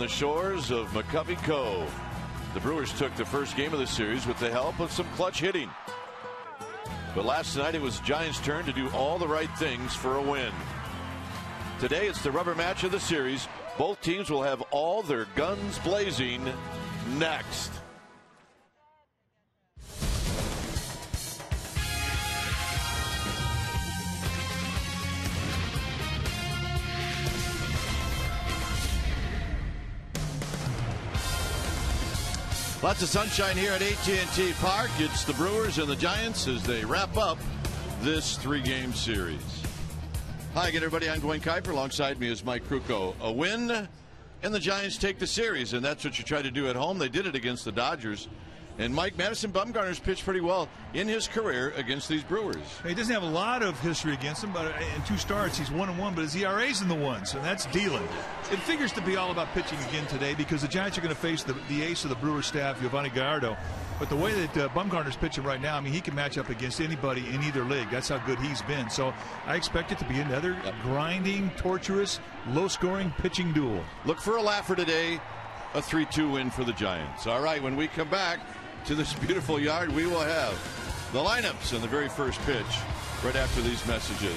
the shores of McCovey Cove. The Brewers took the first game of the series with the help of some clutch hitting. But last night it was Giants' turn to do all the right things for a win. Today it's the rubber match of the series. Both teams will have all their guns blazing next. Lots of sunshine here at AT Park. It's the Brewers and the Giants as they wrap up this three-game series. Hi again, everybody. I'm Dwayne Kuiper. Alongside me is Mike Krukow. A win, and the Giants take the series, and that's what you try to do at home. They did it against the Dodgers. And Mike, Madison Bumgarner's pitched pretty well in his career against these Brewers. He doesn't have a lot of history against them, but in 2 starts he's 1-1, but his ERA's in the ones, and that's dealing. It figures to be all about pitching again today because the Giants are going to face the ace of the Brewers staff, Giovanni Gallardo. But the way that Bumgarner's pitching right now, I mean, he can match up against anybody in either league. That's how good he's been. So I expect it to be another grinding, torturous, low-scoring pitching duel. Look for a laugher today, a 3-2 win for the Giants. All right, when we come back to this beautiful yard, we will have the lineups and the very first pitch right after these messages.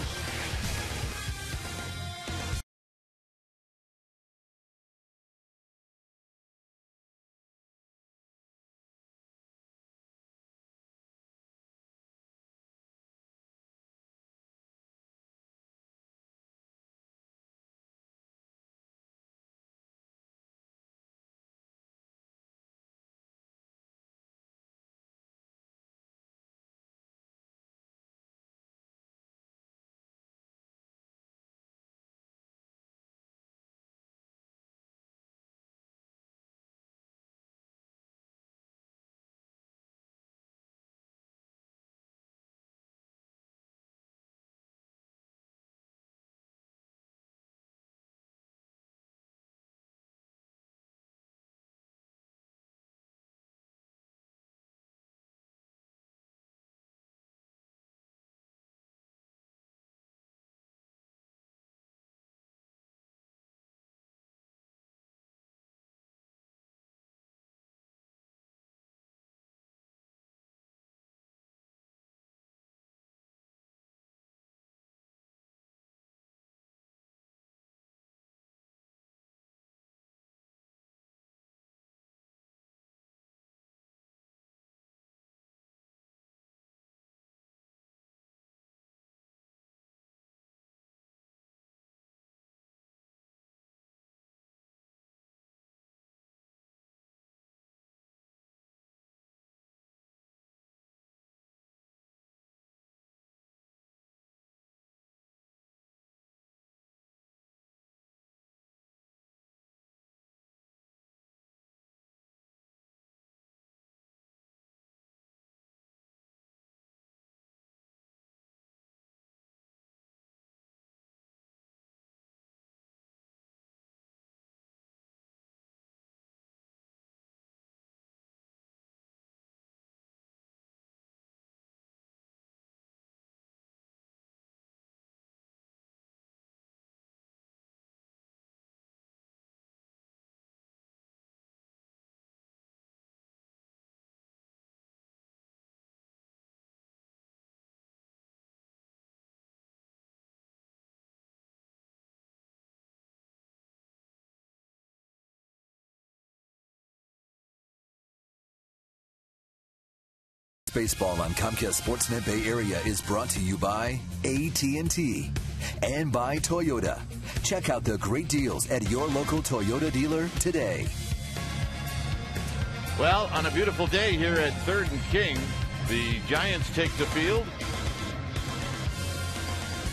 Baseball on Comcast Sportsnet Bay Area is brought to you by AT&T and by Toyota. Check out the great deals at your local Toyota dealer today. Well, on a beautiful day here at 3rd and King, the Giants take the field.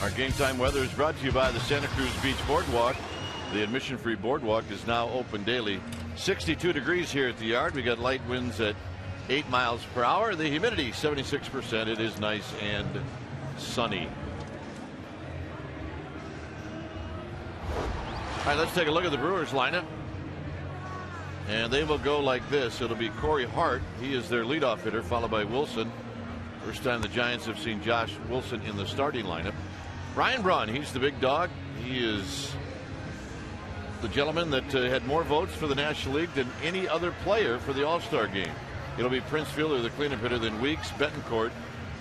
Our game time weather is brought to you by the Santa Cruz Beach Boardwalk. The admission-free boardwalk is now open daily. 62 degrees here at the yard. We got light winds at 8 miles per hour. The humidity 76%. It is nice and sunny. All right, let's take a look at the Brewers lineup. And they will go like this. It'll be Corey Hart. He is their leadoff hitter, followed by Wilson. First time the Giants have seen Josh Wilson in the starting lineup. Ryan Braun, he's the big dog. He is the gentleman that had more votes for the National League than any other player for the All-Star game. It'll be Prince Fielder, the cleanup hitter, then Weeks, Betancourt.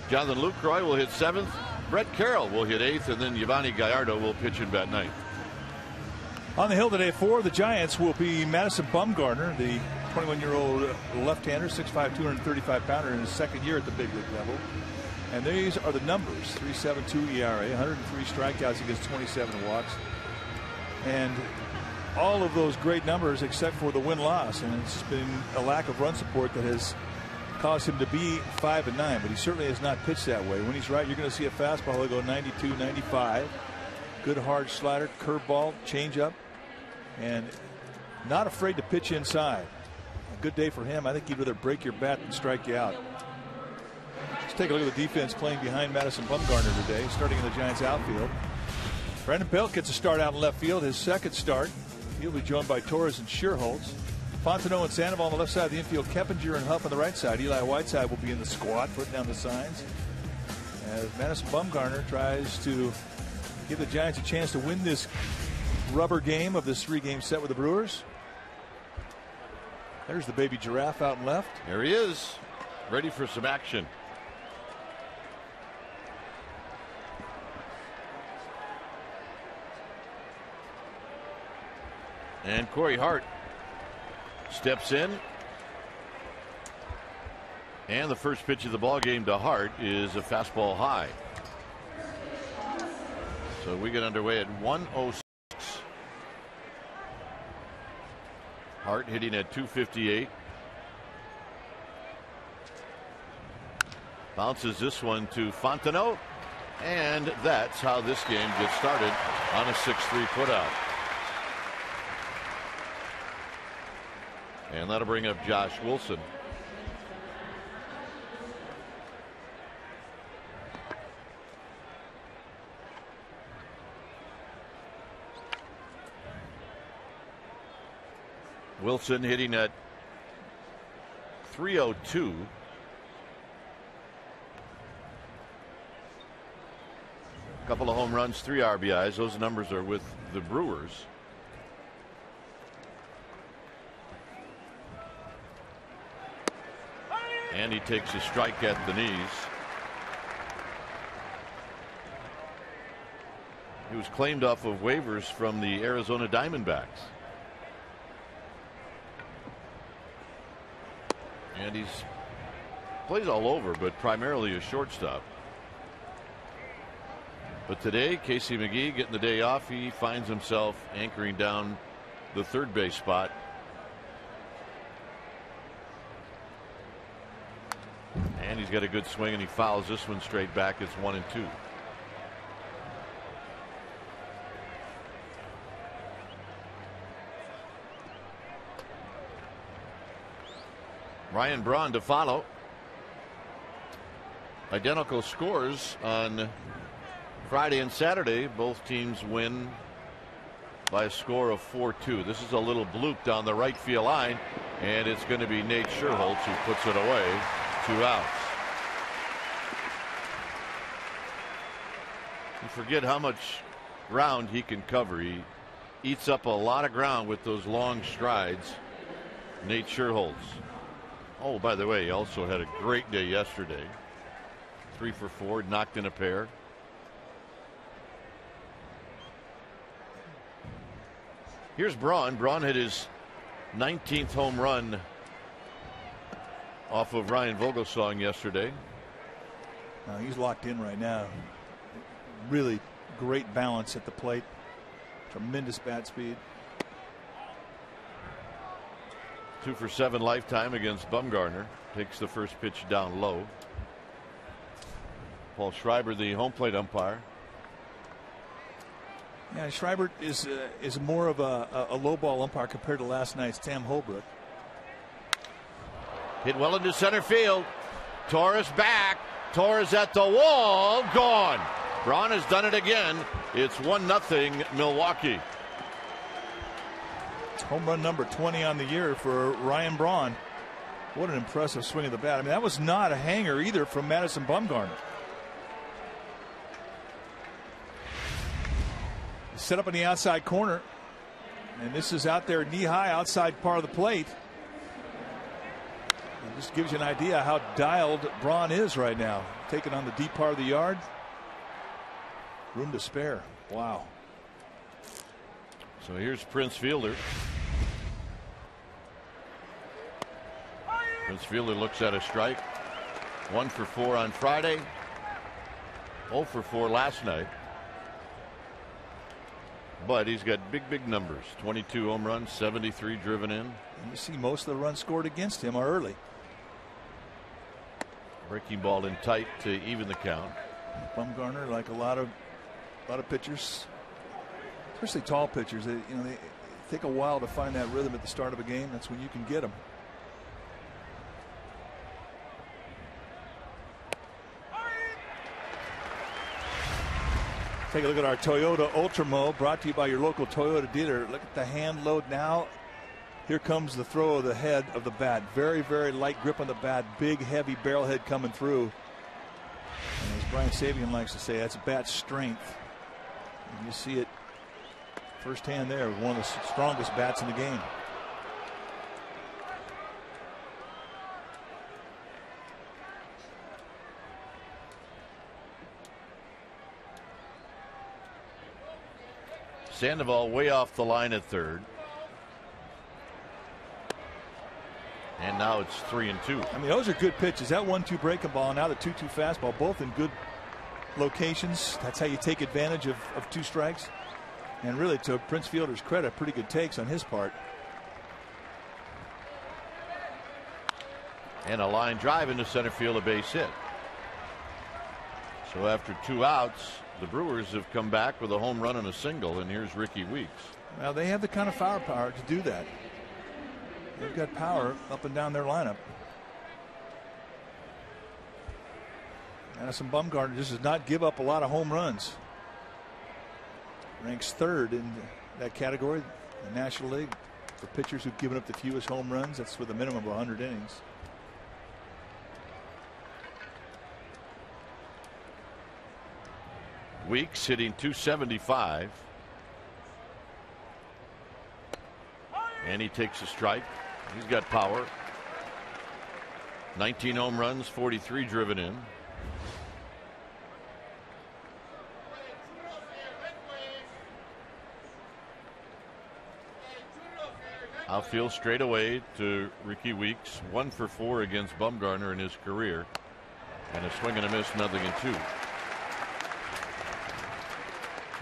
Jonathan Lucroy will hit 7th. Brett Carroll will hit 8th, and then Yovani Gallardo will pitch and bat 9th. On the hill today for the Giants will be Madison Bumgarner, the 21-year-old left-hander, 6'5", 235-pounder in his second year at the big league level. And these are the numbers: 3.72 ERA, 103 strikeouts against 27 walks. And all of those great numbers except for the win-loss. And it's been a lack of run support that has caused him to be 5-9. But he certainly has not pitched that way. When he's right, you're going to see a fastball that'll go 92, 95. Good hard slider, curveball, changeup. And not afraid to pitch inside. A good day for him. I think he'd rather break your bat than strike you out. Let's take a look at the defense playing behind Madison Bumgarner today, starting in the Giants outfield. Brandon Belt gets a start out in left field, his second start. He'll be joined by Torres and Shearholtz. Fontenot and Sandoval on the left side of the infield, Keppinger and Huff on the right side. Eli Whiteside will be in the squad, putting down the signs, as Madison Bumgarner tries to give the Giants a chance to win this rubber game of this 3-game set with the Brewers. There's the baby giraffe out and left. There he is, ready for some action. And Corey Hart steps in. And the first pitch of the ball game to Hart is a fastball high. So we get underway at 1:06. Hart hitting at 258. Bounces this one to Fontenot. And that's how this game gets started on a 6-3 putout. And that'll bring up Josh Wilson. Wilson hitting at 302. A couple of home runs, 3 RBIs. Those numbers are with the Brewers. And he takes a strike at the knees. He was claimed off of waivers from the Arizona Diamondbacks. And he's plays all over, but primarily a shortstop. But today, Casey McGee getting the day off. He finds himself anchoring down the third base spot. And he's got a good swing, and he fouls this one straight back. It's 1-2. Ryan Braun to follow. Identical scores on Friday and Saturday. Both teams win by a score of 4-2. This is a little bloop down the right field line, and it's going to be Nate Shearholtz who puts it away. 2 outs. You forget how much ground he can cover. He eats up a lot of ground with those long strides. Nate Shearholtz. Oh, by the way, he also had a great day yesterday. 3 for 4, knocked in a pair. Here's Braun. Braun hit his 19th home run off of Ryan Vogelsong yesterday. He's locked in right now. Really great balance at the plate. Tremendous bat speed. 2 for 7 lifetime against Bumgarner. Takes the first pitch down low. Paul Schreiber, the home plate umpire. Yeah, Schreiber is more of a low ball umpire compared to last night's Sam Holbrook. Hit well into center field. Torres back. Torres at the wall. Gone. Braun has done it again. It's 1-0 Milwaukee. Home run number 20 on the year for Ryan Braun. What an impressive swing of the bat. I mean, that was not a hanger either from Madison Bumgarner. Set up in the outside corner. And this is out there knee high outside part of the plate. It just gives you an idea how dialed Braun is right now. Taking on the deep part of the yard. Room to spare. Wow. So here's Prince Fielder. Prince Fielder looks at a strike. 1 for 4 on Friday. 0 for 4 last night. But he's got big numbers. 22 home runs, 73 driven in. And you see most of the runs scored against him are early. Breaking ball in tight to even the count. Bumgarner, like a lot of pitchers, especially tall pitchers, they take a while to find that rhythm at the start of a game. That's when you can get them. Take a look at our Toyota Ultramo, brought to you by your local Toyota dealer. Look at the hand load now. Here comes the throw of the head of the bat. Very light grip on the bat. Big, heavy barrel head coming through. And as Brian Sabian likes to say, that's bat strength. And you see it firsthand there. One of the strongest bats in the game. Sandoval way off the line at third. And now it's 3-2. I mean, those are good pitches. That 1-2 breaking ball, now the 2-2 fastball, both in good locations. That's how you take advantage of 2 strikes. And really, to Prince Fielder's credit, pretty good takes on his part. And a line drive into center field, a base hit. So after 2 outs, the Brewers have come back with a home run and a single, and here's Ricky Weeks. Well, they have the kind of firepower to do that. They've got power up and down their lineup. Madison Bumgarner just does not give up a lot of home runs. Ranks 3rd in that category, the National League, for pitchers who've given up the fewest home runs. That's with a minimum of 100 innings. Weeks hitting .275. And he takes a strike. He's got power. 19 home runs, 43 driven in. Outfield straight away to Ricky Weeks. 1 for 4 against Bumgarner in his career. And a swing and a miss, 0-2.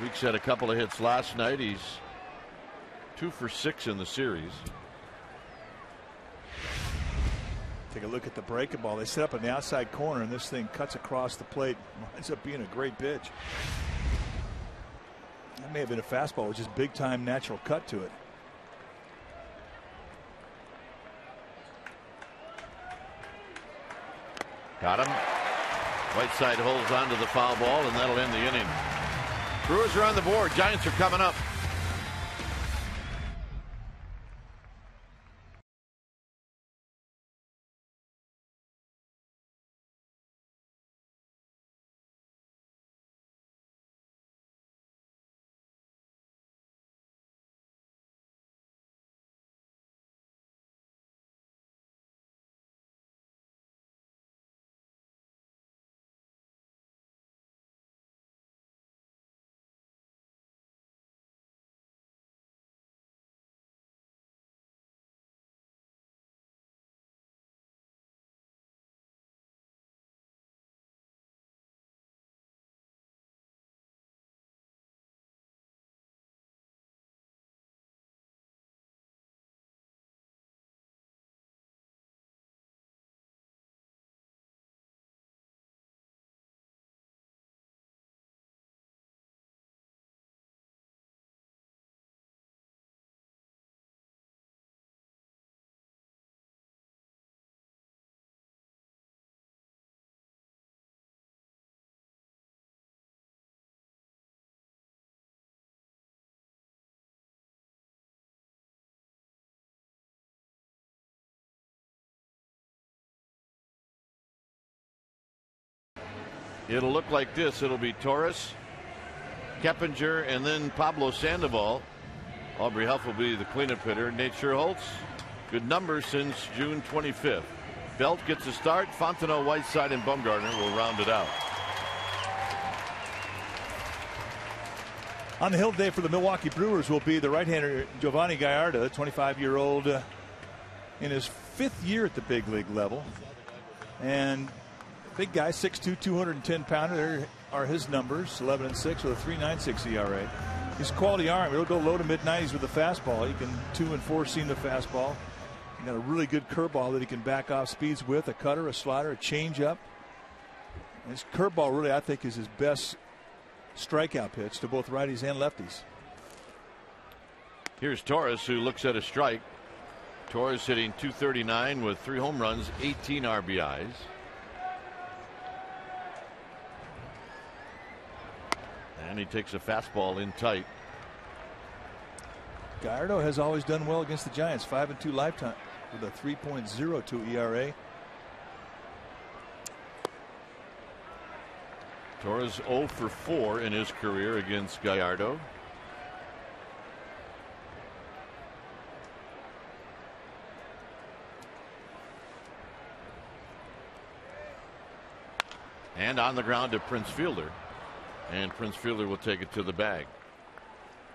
Weeks had a couple of hits last night. He's 2 for 6 in the series. Take a look at the breaking ball. They set up in the outside corner, and this thing cuts across the plate. Ends up being a great pitch. That may have been a fastball with just big time natural cut to it. Got him. Whiteside holds on to the foul ball, and that'll end the inning. Brewers are on the board. Giants are coming up. It'll look like this. It'll be Torres, Keppinger, and then Pablo Sandoval Aubrey Huff will be the cleanup hitter. Nate Scherholtz, good numbers since June 25th. Belt gets a start. Fontenot, Whiteside, and Bumgarner will round it out. On the hill today for the Milwaukee Brewers will be the right-hander Giovanni Gallardo, 25-year-old in his 5th year at the big league level. And big guy, 6'2", 210-pounder. There are his numbers, 11-6 with a 3.96 ERA. He's a quality arm. He'll go low to mid-90s with the fastball. He can 2 and 4 seam the fastball. He got a really good curveball that he can back off speeds with, a cutter, a slider, a changeup. His curveball really, I think, is his best strikeout pitch to both righties and lefties. Here's Torres, who looks at a strike. Torres hitting .239 with 3 home runs, 18 RBIs. And he takes a fastball in tight. Gallardo has always done well against the Giants, 5-2 lifetime with a 3.02 ERA. Torres 0 for 4 in his career against Gallardo. And on the ground to Prince Fielder. And Prince Fielder will take it to the bag.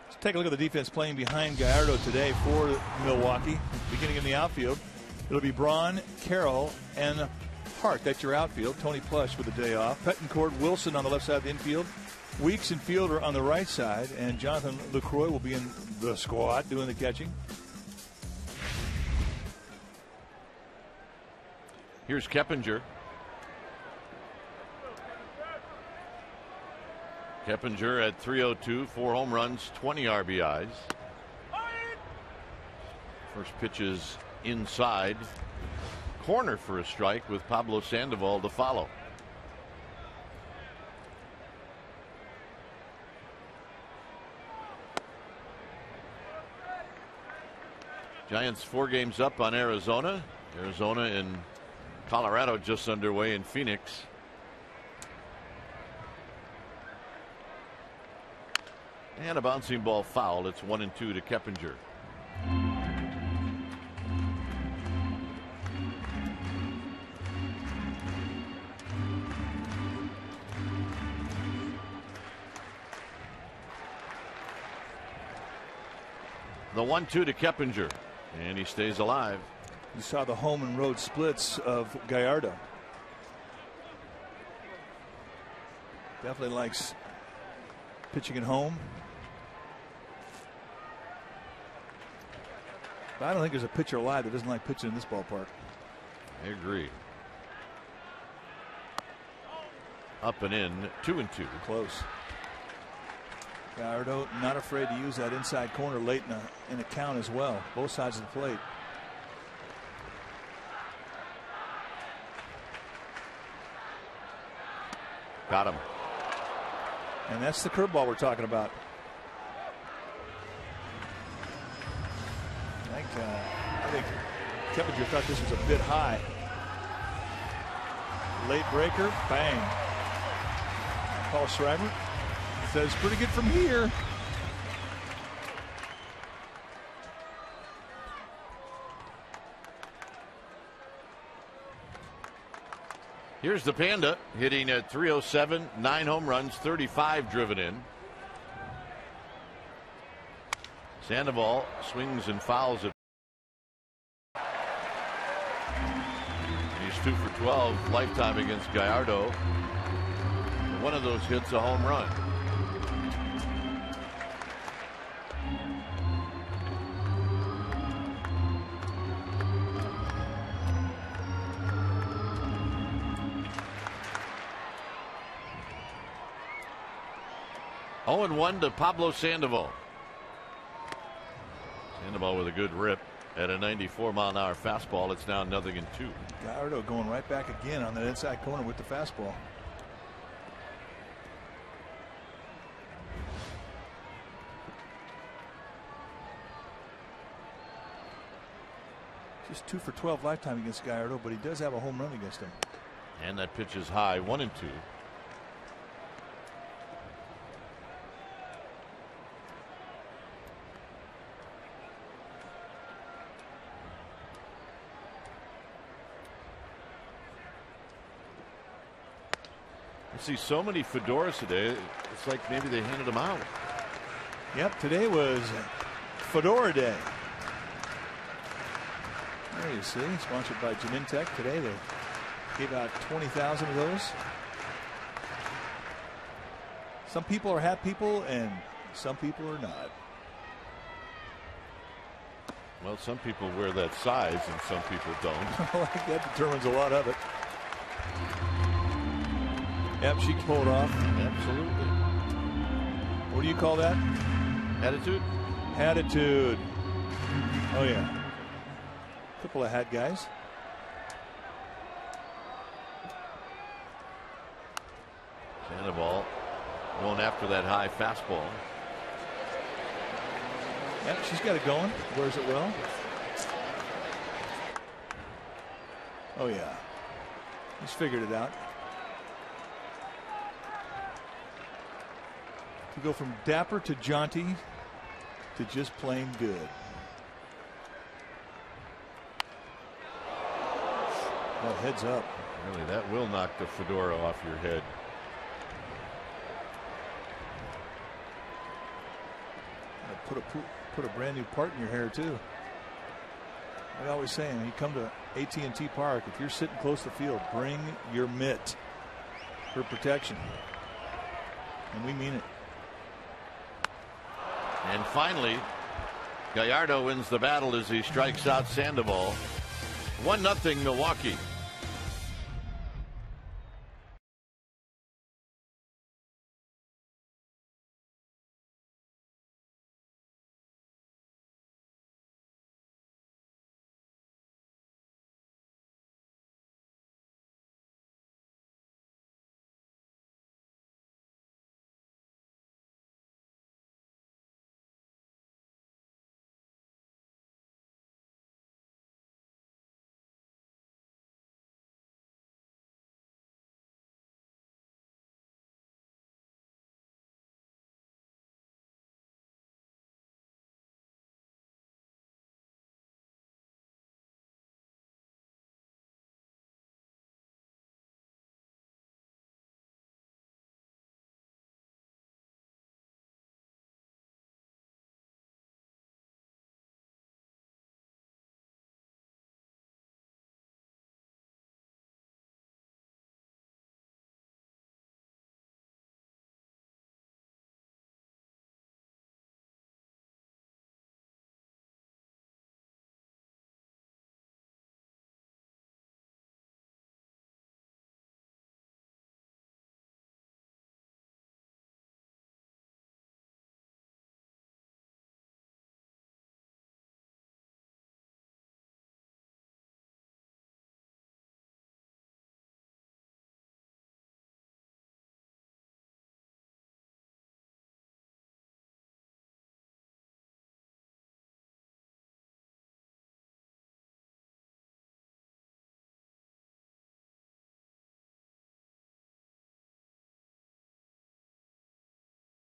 Let's take a look at the defense playing behind Gallardo today for Milwaukee. Beginning in the outfield, it'll be Braun, Carroll, and Hart. That's your outfield. Tony Plush with a day off. Pettencourt, Wilson on the left side of the infield. Weeks and Fielder on the right side. And Jonathan LaCroix will be in the squad doing the catching. Here's Keppinger. Keppinger at .302, 4 home runs, 20 RBIs. First pitch is inside. Corner for a strike with Pablo Sandoval to follow. Giants 4 games up on Arizona. Arizona and Colorado just underway in Phoenix. And a bouncing ball foul. It's 1-2 to Keppinger. The 1-2 to Keppinger, and he stays alive. You saw the home and road splits of Gallardo. Definitely likes pitching at home. But I don't think there's a pitcher alive that doesn't like pitching in this ballpark. I agree. Up and in, 2-2. Close. Gallardo not afraid to use that inside corner late in a count as well. Both sides of the plate. Got him. And that's the curveball we're talking about. I think Keppinger thought this was a bit high. Late breaker, bang. Paul Schreiber says pretty good from here. Here's the Panda hitting at .307, 9 home runs, 35 driven in. Sandoval swings and fouls it. He's 2 for 12 lifetime against Gallardo. One of those hits a home run. Oh, and 1 to Pablo Sandoval. Sandoval with a good rip at a 94-mile-an-hour fastball. It's now 0-2. Gallardo going right back again on that inside corner with the fastball. Just 2 for 12 lifetime against Gallardo, but he does have a home run against him. And that pitch is high, 1-2. I see so many fedoras today. It's like maybe they handed them out. Yep, today was Fedora Day. There you see, sponsored by Genentech. Today they gave out 20,000 of those. Some people are hat people and some people are not. Well, some people wear that size and some people don't. Well, I think that determines a lot of it. Yep, she can pull it off. Absolutely. What do you call that? Attitude? Attitude. Oh, yeah. Couple of hat guys. Sandoval going after that high fastball. Yep, she's got it going. Wears it well. Oh, yeah. He's figured it out. To go from dapper to jaunty to just plain good. Oh, heads up. Really, that will knock the fedora off your head. Put a brand new part in your hair too. I always say, when you come to AT Park, if you're sitting close to the field, bring your mitt for protection. And we mean it. And finally, Gallardo wins the battle as he strikes out Sandoval. 1-0 Milwaukee.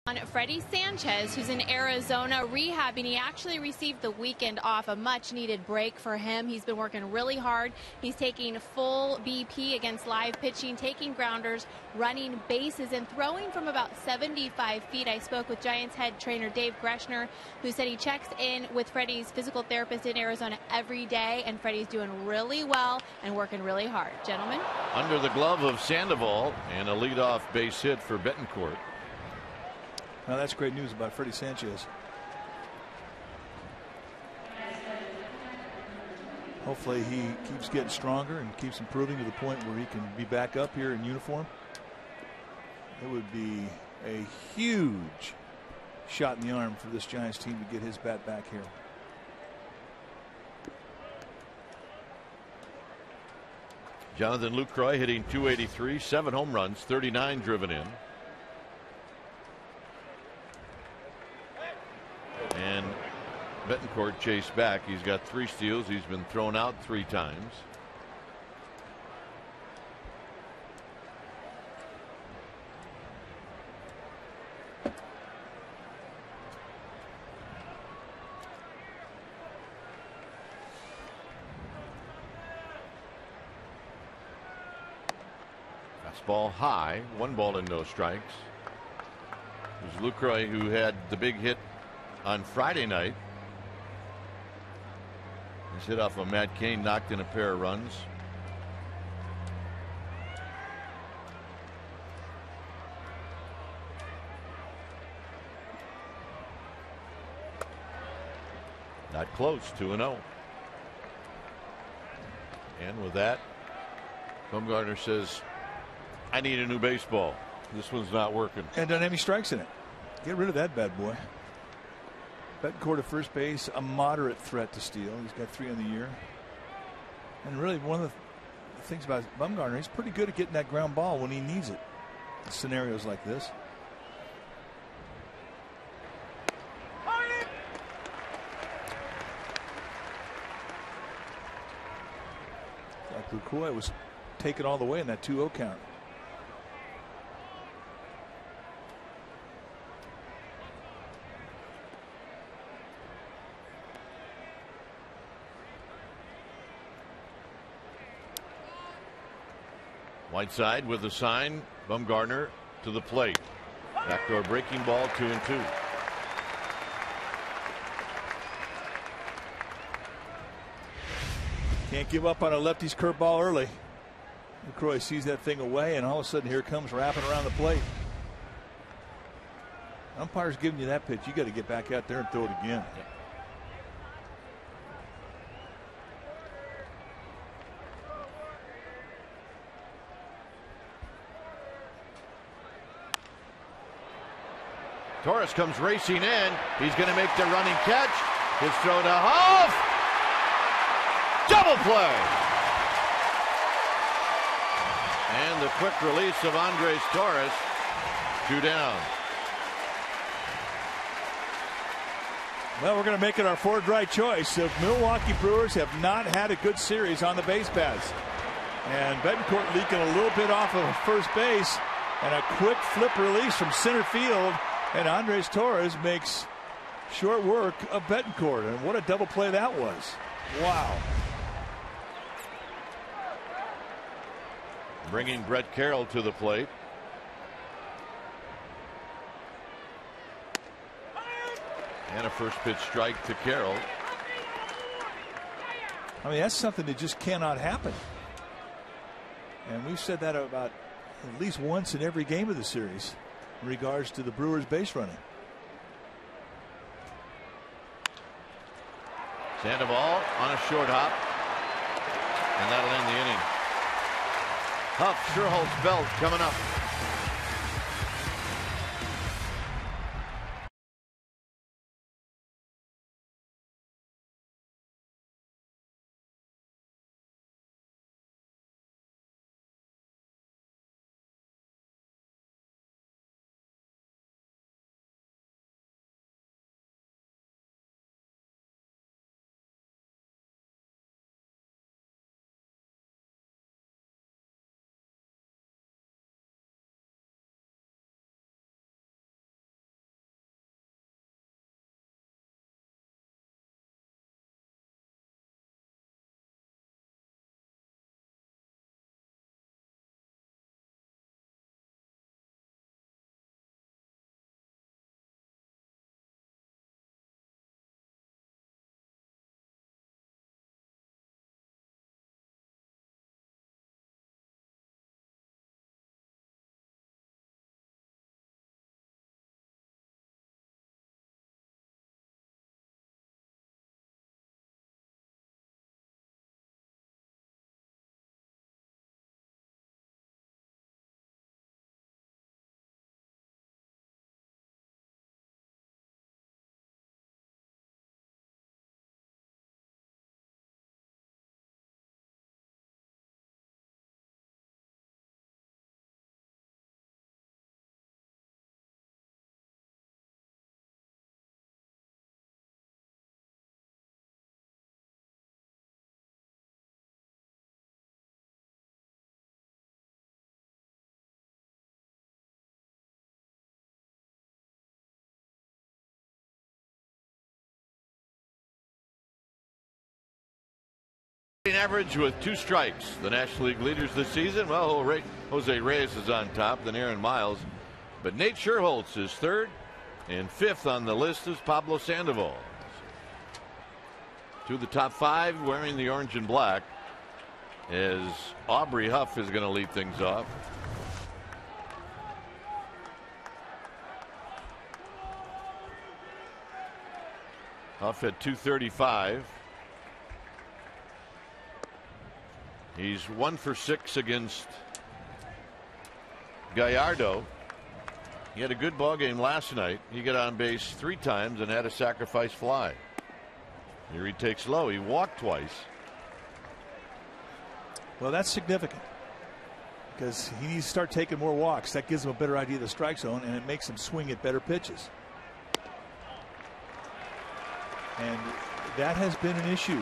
On Freddie Sanchez, who's in Arizona rehabbing. He actually received the weekend off, a much needed break for him. He's been working really hard. He's taking full BP against live pitching, taking grounders, running bases, and throwing from about 75 feet. I spoke with Giants head trainer Dave Greshner, who said he checks in with Freddie's physical therapist in Arizona every day, and Freddie's doing really well and working really hard. Gentlemen. Under the glove of Sandoval, and a leadoff base hit for Betancourt. Now that's great news about Freddie Sanchez. Hopefully he keeps getting stronger and keeps improving to the point where he can be back up here in uniform. It would be a huge shot in the arm for this Giants team to get his bat back here. Jonathan Lucroy hitting .283, 7 home runs, 39 driven in. And Betancourt chased back. He's got 3 steals. He's been thrown out 3 times. Fastball high, 1-2 strikes. It was Lucroy who had the big hit on Friday night. He's hit off of Matt Cain, knocked in a pair of runs. Not close, 2-0. And with that, Bumgarner says, I need a new baseball. This one's not working. And doesn't have any strikes in it. Get rid of that bad boy. Betancourt at first base, a moderate threat to steal. He's got 3 on the year. And really, one of the things about Bumgarner, he's pretty good at getting that ground ball when he needs it in scenarios like this. Like Lucroy was taken all the way in that 2-0 count. Whiteside with the sign. Bumgarner to the plate. Backdoor breaking ball, 2-2. Can't give up on a lefty's curveball early. Lucroy sees that thing away, and all of a sudden here it comes wrapping around the plate. Umpire's giving you that pitch. You got to get back out there and throw it again. Torres comes racing in. He's going to make the running catch. His throw to Huff. Double play. And the quick release of Andres Torres. 2 down. Well, we're going to make it our 4th right choice. The Milwaukee Brewers have not had a good series on the base paths. And Betancourt leaking a little bit off of first base. And a quick flip release from center field. And Andres Torres makes short work of Betancourt. And what a double play that was. Wow. Bringing Brett Carroll to the plate. And a first pitch strike to Carroll. I mean, that's something that just cannot happen. And we've said that about at least once in every game of the series in regards to the Brewers base running. Sandoval on a short hop. And that'll end the inning. Huff sure holds belt coming up. Average with 2 strikes. The National League leaders this season. Well, Jose Reyes is on top, then Aaron Miles. But Nate Scherholtz is 3rd, and 5th on the list is Pablo Sandoval. To the top 5 wearing the orange and black, as Aubrey Huff is going to lead things off. Huff at 235. He's 1 for 6 against Gallardo. He had a good ball game last night. He got on base 3 times and had a sacrifice fly. Here he takes low. He walked twice. Well, that's significant because he needs to start taking more walks. That gives him a better idea of the strike zone, and it makes him swing at better pitches. And that has been an issue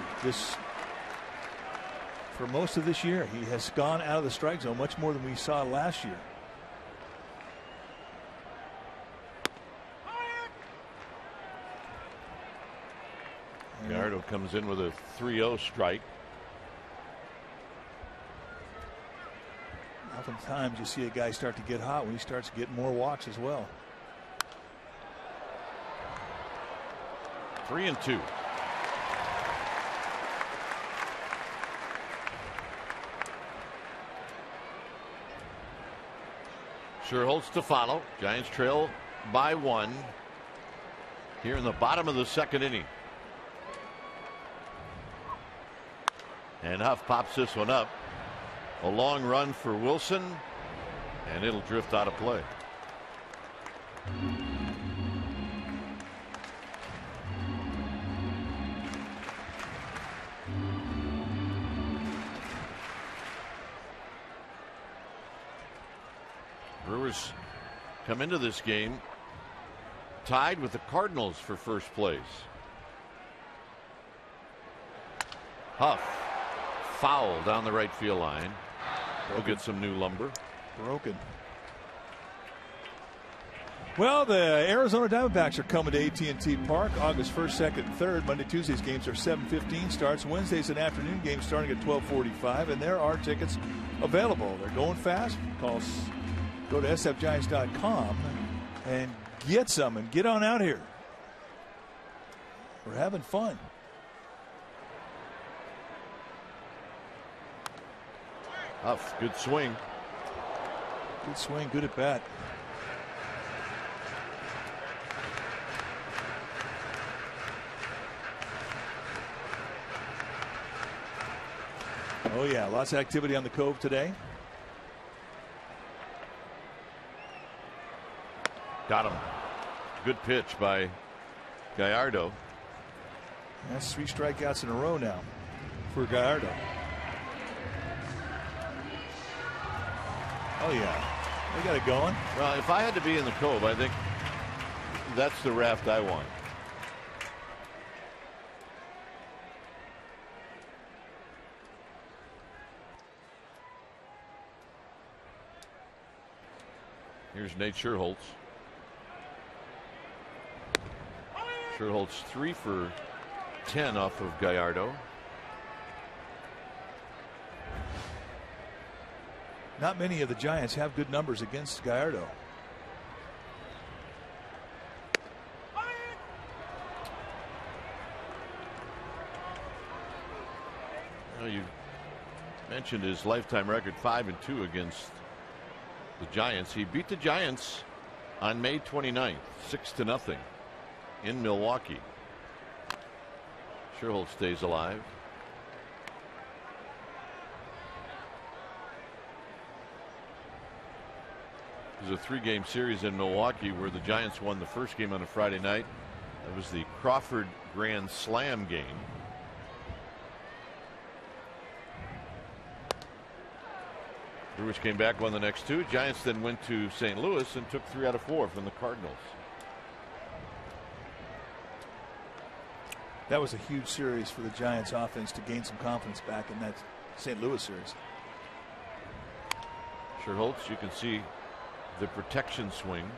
for most of this year. He has gone out of the strike zone much more than we saw last year. Gallardo comes in with a 3-0 strike. Oftentimes you see a guy start to get hot when he starts to get more walks as well. 3-2. Scherholtz to follow. Giants trail by 1 here in the bottom of the 2nd inning. And Huff pops this one up. A long run for Wilson, and it'll drift out of play. Brewers come into this game tied with the Cardinals for first place. Huff foul down the right field line. We'll get some new lumber. Broken. Well, the Arizona Diamondbacks are coming to AT Park August 1st, 2nd, and 3rd. Monday, Tuesdays games are 7:15 starts. Wednesdays an afternoon game starting at 12:45, and there are tickets available. They're going fast. Go to sfgiants.com and get some and get on out here. We're having fun. Huff, good swing. Good swing, good at bat. Oh yeah, lots of activity on the Cove today. Got him. Good pitch by Gallardo. That's 3 strikeouts in a row now for Gallardo. Oh yeah, they got it going. Well, if I had to be in the Cove, I think that's the raft I want. Here's Nate Scherholtz. Scherholtz 3 for 10 off of Gallardo. Not many of the Giants have good numbers against Gallardo. Well, you mentioned his lifetime record 5-2 against the Giants. He beat the Giants on May 29th, 6-0 in Milwaukee. Scherholtz stays alive. It was a 3-game series in Milwaukee where the Giants won the first game on a Friday night. That was the Crawford Grand Slam game. Brewers came back, won the next 2. Giants then went to St. Louis and took 3 out of 4 from the Cardinals. That was a huge series for the Giants offense to gain some confidence back in that St. Louis series. Scherholtz, you can see the protection swing.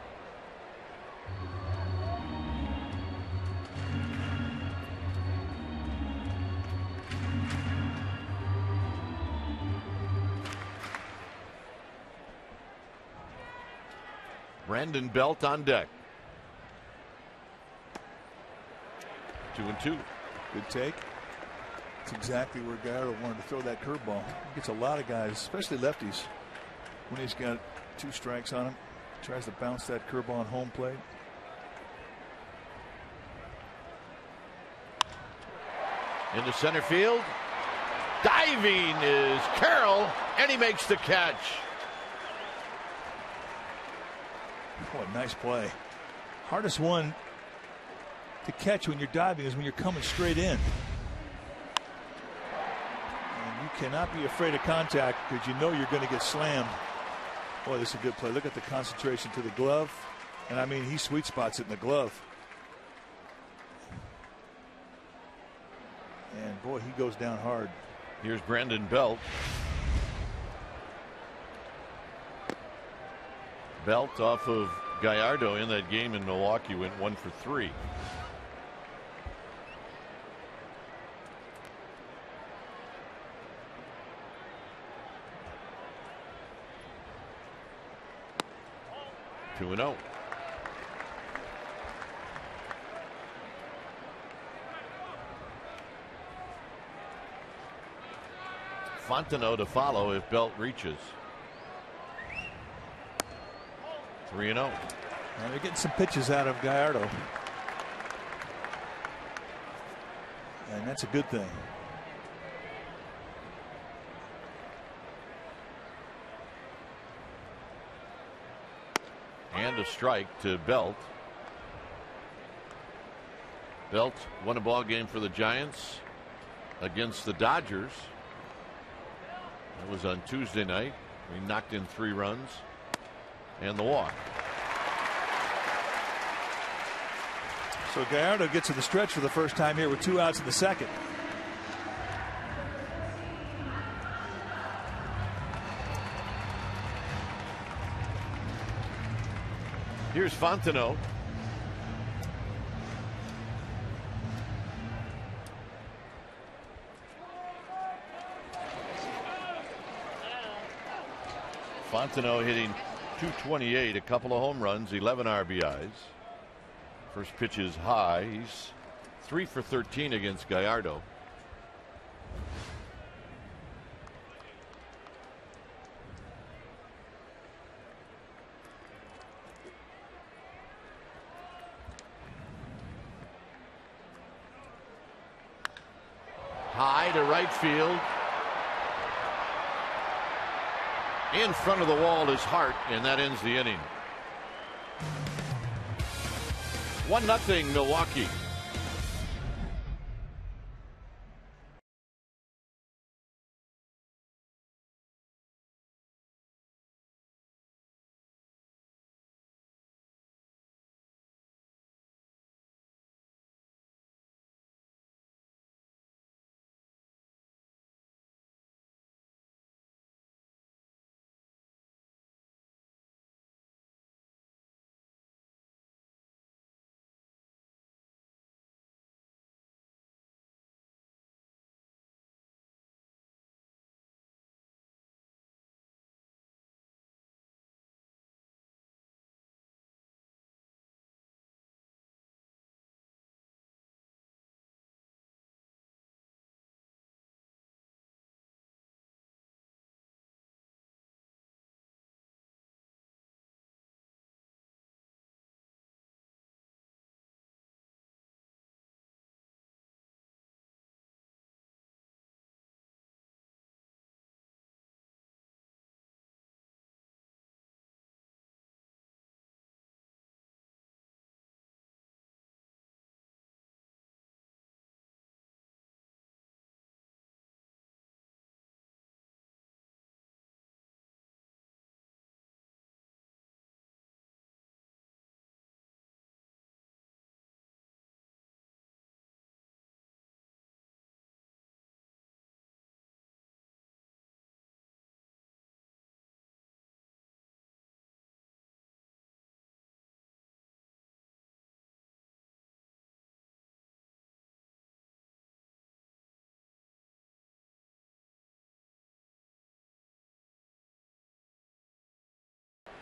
Brandon Belt on deck. 2-2. Good take. That's exactly where Gallardo wanted to throw that curveball. He gets a lot of guys, especially lefties, when he's got 2 strikes on him. Tries to bounce that curveball on home plate. Into center field. Diving is Carroll, and he makes the catch. Boy, nice play. Hardest one to catch when you're diving is when you're coming straight in. And you cannot be afraid of contact because you know you're going to get slammed. Boy, this is a good play. Look at the concentration to the glove. And I mean, he sweet spots it in the glove. And boy, he goes down hard. Here's Brandon Belt. Belt off of Gallardo in that game in Milwaukee went 1 for 3. Two and 0. Fontenot to follow if Belt reaches. 3-0. Now they're getting some pitches out of Gallardo. And that's a good thing. And a strike to Belt. Belt won a ball game for the Giants against the Dodgers. That was on Tuesday night. He knocked in 3 runs and the walk. So Gallardo gets to the stretch for the first time here with 2 outs in the second. Here's Fontenot. Fontenot hitting .228, a couple of home runs, 11 RBIs. First pitch is high. He's 3 for 13 against Gallardo. High to right field. In front of the wall is Hart, and that ends the inning. 1-0 Milwaukee.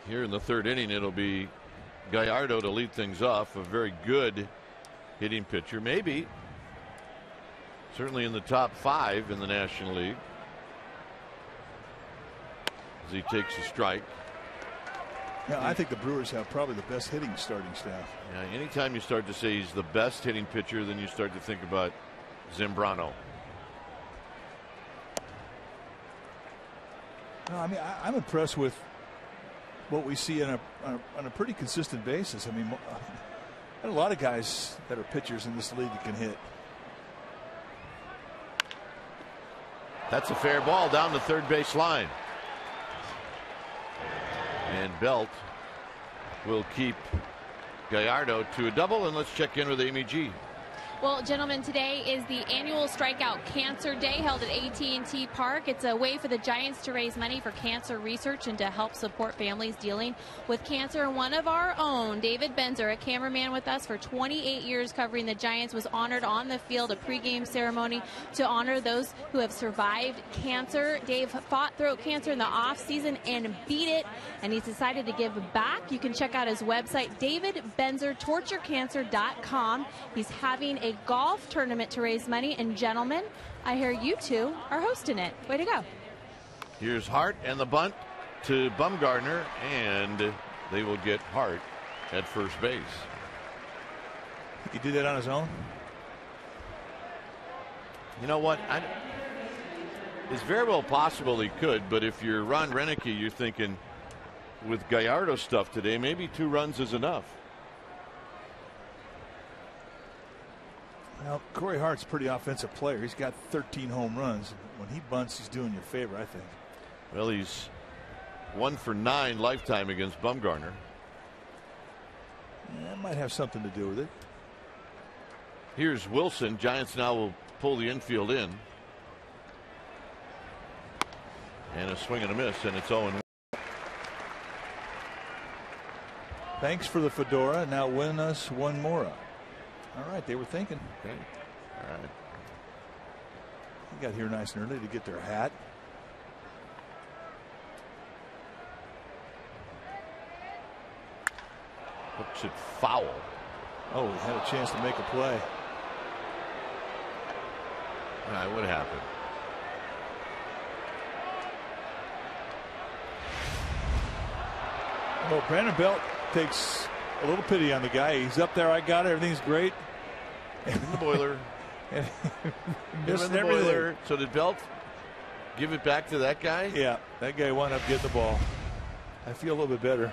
Here in the third inning, it'll be Gallardo to lead things off. A very good hitting pitcher, maybe certainly in the top 5 in the National League, as he takes a strike. Yeah, I think the Brewers have probably the best hitting starting staff. Yeah, anytime you start to say he's the best hitting pitcher, then you start to think about Zambrano. No, I mean, I'm impressed with what we see on a pretty consistent basis. I mean, there are a lot of guys that are pitchers in this league that can hit. That's a fair ball down the third base line. And Belt will keep Gallardo to a double. And let's check in with Amy G. Well, gentlemen, today is the annual Strikeout Cancer Day held at AT Park. It's a way for the Giants to raise money for cancer research and to help support families dealing with cancer. And one of our own, David Benzer, a cameraman with us for 28 years covering the Giants, was honored on the field, a pregame ceremony to honor those who have survived cancer. Dave fought throat cancer in the offseason and beat it, and he's decided to give back. You can check out his website, davidbenzertorturecancer.com. He's having a golf tournament to raise money, and gentlemen, I hear you two are hosting it. Way to go. Here's Hart and the bunt to Bumgarner, and they will get Hart at first base. He did that on his own? You know what? It's very well possible he could, but if you're Ron Renicky, you're thinking with Gallardo stuff today, maybe 2 runs is enough. Well, Corey Hart's a pretty offensive player. He's got 13 home runs. When he bunts, he's doing you a favor, I think. Well, he's 1 for 9 lifetime against Bumgarner. Yeah, that might have something to do with it. Here's Wilson. Giants now will pull the infield in. And a swing and a miss, and it's 0-1. Thanks for the fedora. Now win us one more. All right, they were thinking. Okay. All right. They got here nice and early to get their hat. Hooks it foul. Oh, he had a chance to make a play. All right, what happened? Well, Brandon Belt takes a little pity on the guy. He's up there. I got it. Everything's great. In the boiler. And in the boiler. So did Belt give it back to that guy? Yeah, that guy wound up getting the ball. I feel a little bit better.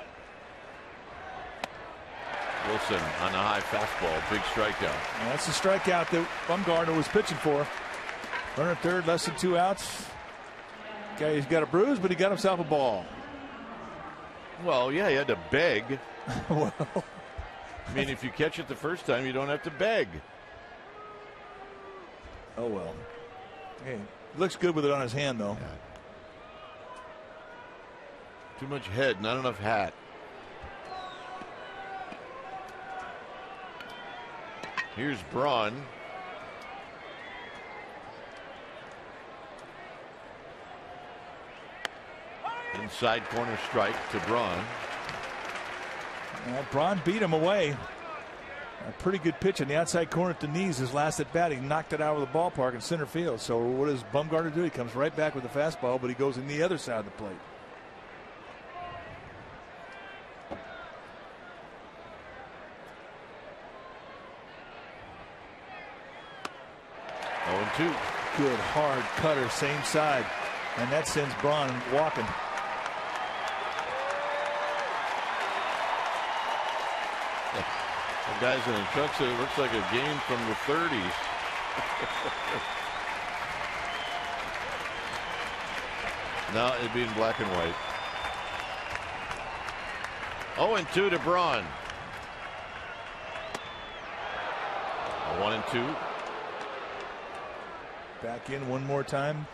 Wilson on the high fastball. Big strikeout. And that's the strikeout that Bumgarner was pitching for. Runner at third, less than 2 outs. Guy's got a bruise, but he got himself a ball. Well, yeah, he had to beg. Well, I mean, if you catch it the first time, you don't have to beg. Oh, well. Hey, looks good with it on his hand, though. Yeah. Too much head, not enough hat. Here's Braun. Inside corner strike to Braun. Well, Braun beat him away. A pretty good pitch in the outside corner at the knees. His last at bat, he knocked it out of the ballpark in center field. So what does Bumgarner do? He comes right back with the fastball, but he goes in the other side of the plate. Oh, 2. Good hard cutter, same side, and that sends Braun walking. The guys in the trucks, it looks like a game from the 30s. Now it'd be in black and white. 0-2 to Braun. 1-2. Back in one more time.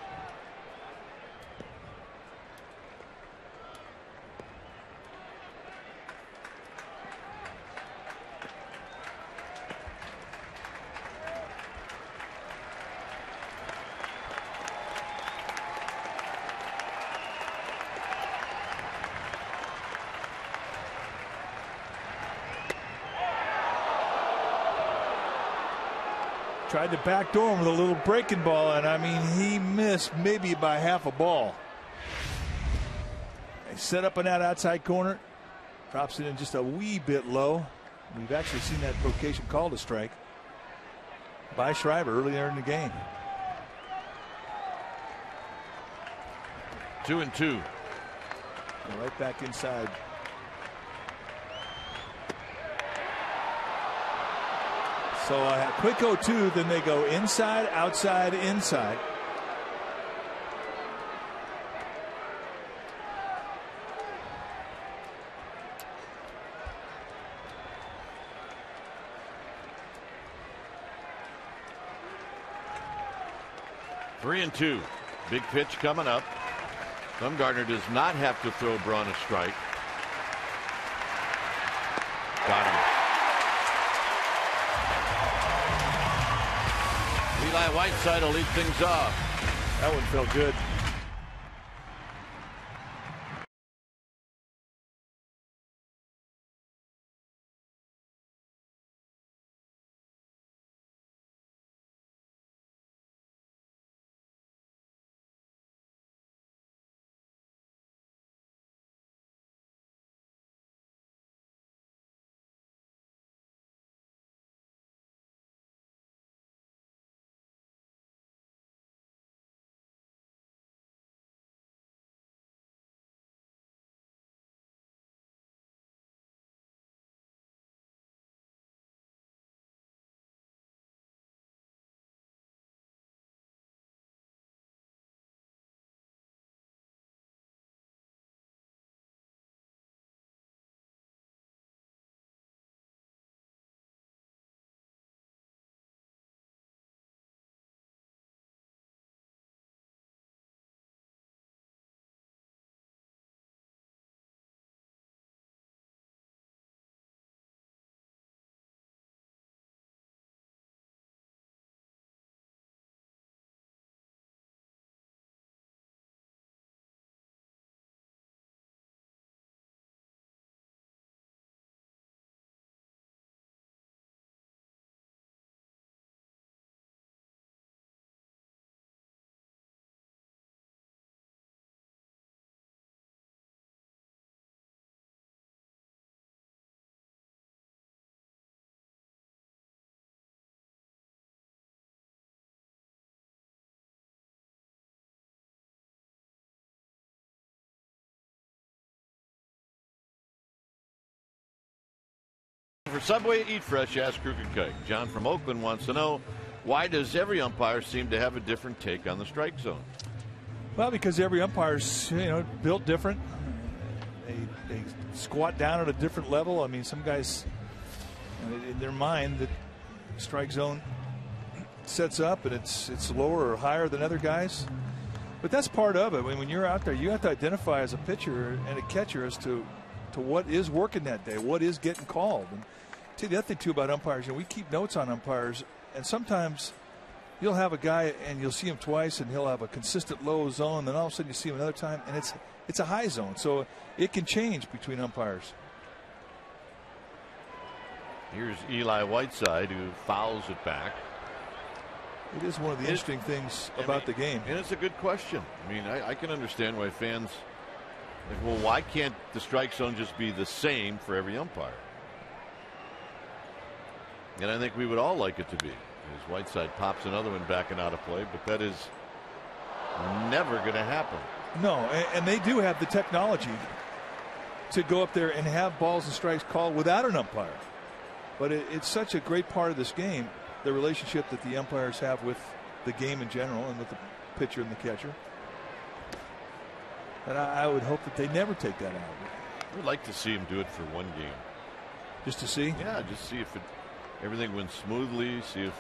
Tried to backdoor him with a little breaking ball, and I mean, he missed maybe by half a ball. They set up in that outside corner, drops it in just a wee bit low. We've actually seen that location called a strike by Schreiber earlier in the game. 2-2. Right back inside. So a quick 0-2, then they go inside, outside, inside. Three and two. Big pitch coming up. Bumgarner does not have to throw Braun a strike. Got him. Eli Whiteside will lead things off. That one felt good. For Subway, eat fresh, ask Crooked Kike. John from Oakland wants to know, why does every umpire seem to have a different take on the strike zone? Well, because every umpire's built different. They squat down at a different level. I mean, some guys, in their mind, the strike zone sets up and it's lower or higher than other guys. But that's part of it. When you're out there, you have to identify as a pitcher and a catcher as to what is working that day, what is getting called. And the other thing too about umpires, we keep notes on umpires, and sometimes you'll have a guy and you'll see him twice and he'll have a consistent low zone, then all of a sudden you see him another time and it's a high zone, so it can change between umpires. Here's Eli Whiteside, who fouls it back. It is one of the interesting things about the game, and it's a good question. I mean, I can understand why fans like, well, why can't the strike zone just be the same for every umpire? And I think we would all like it to be. As Whiteside pops another one back and out of play, but that is never going to happen. No, and they do have the technology to go up there and have balls and strikes called without an umpire. But it's such a great part of this game, the relationship that the umpires have with the game in general and with the pitcher and the catcher. And I would hope that they never take that out. I would like to see him do it for one game. Just to see? Yeah, just see if everything went smoothly, see if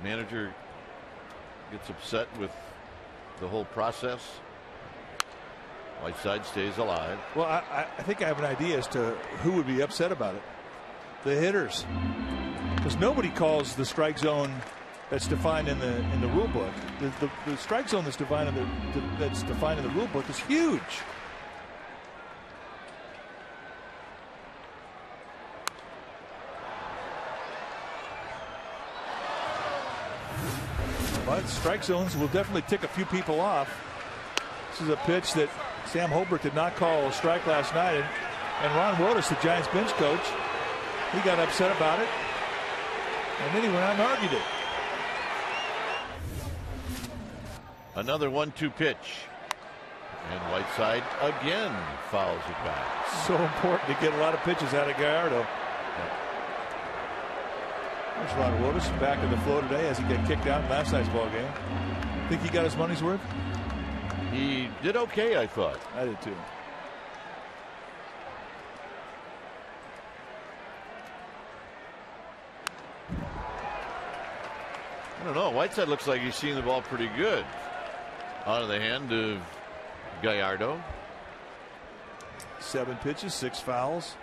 manager gets upset with the whole process. Whiteside stays alive. Well, I think I have an idea as to who would be upset about it. The hitters. Because nobody calls the strike zone that's defined in the rule book. The strike zone that's defined in the rule book is huge. But strike zones will definitely tick a few people off. This is a pitch that Sam Holbrook did not call a strike last night. And Ron Wotus, the Giants bench coach, he got upset about it. And then he went out and argued it. Another 1-2 pitch. And Whiteside again fouls it back. So important to get a lot of pitches out of Gallardo. There's Ron Wotus back in the flow today as he got kicked out in last night's ball game. Think he got his money's worth? He did okay, I thought. I did too. I don't know. Whiteside looks like he's seeing the ball pretty good. Out of the hand of Gallardo. 7 pitches, 6 fouls.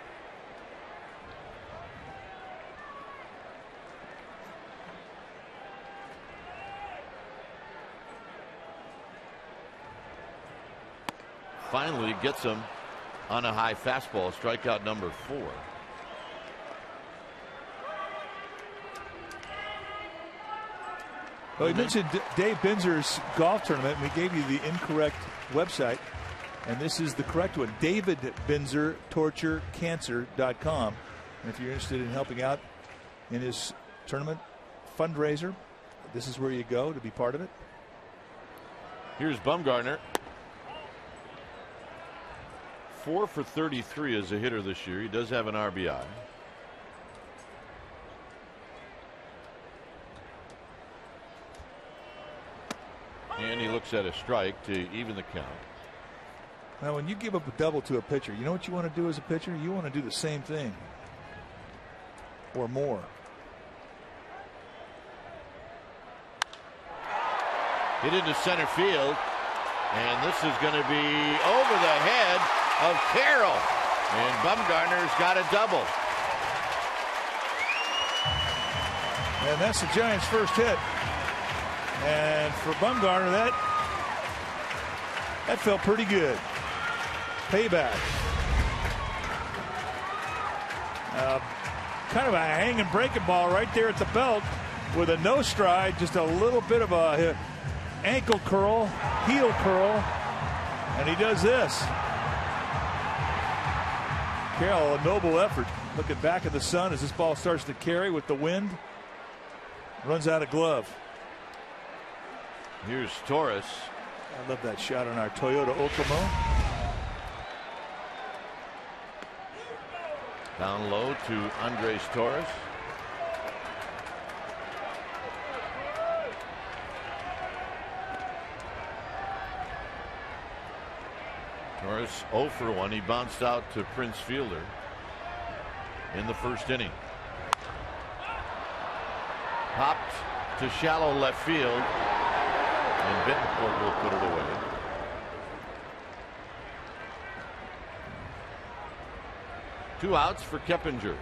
Finally gets him on a high fastball. Strikeout number 4. Well, you mentioned Dave Binzer's golf tournament. We gave you the incorrect website, and this is the correct one. David Binzer, torturecancer.com. And if you're interested in helping out in his tournament fundraiser, this is where you go to be part of it. Here's Bumgarner. 4 for 33 as a hitter this year. He does have an RBI. And he looks at a strike to even the count. Now, when you give up a double to a pitcher, you know what you want to do as a pitcher? You want to do the same thing or more. Hit into center field. And this is going to be over the head of Carroll. And Bumgarner's got a double. And that's the Giants' first hit. And for Bumgarner, that felt pretty good. Payback. Kind of a hanging breaking ball right there at the belt with a no stride, just a little bit of a ankle curl, heel curl, and he does this. Carroll, a noble effort. Looking back at the sun as this ball starts to carry with the wind. Runs out of glove. Here's Torres. I love that shot on our Toyota Ultimo. Down low to Andres Torres. Torres 0 for 1. He bounced out to Prince Fielder in the first inning. Popped to shallow left field. And Bittencourt will put it away. Two outs for Keppinger.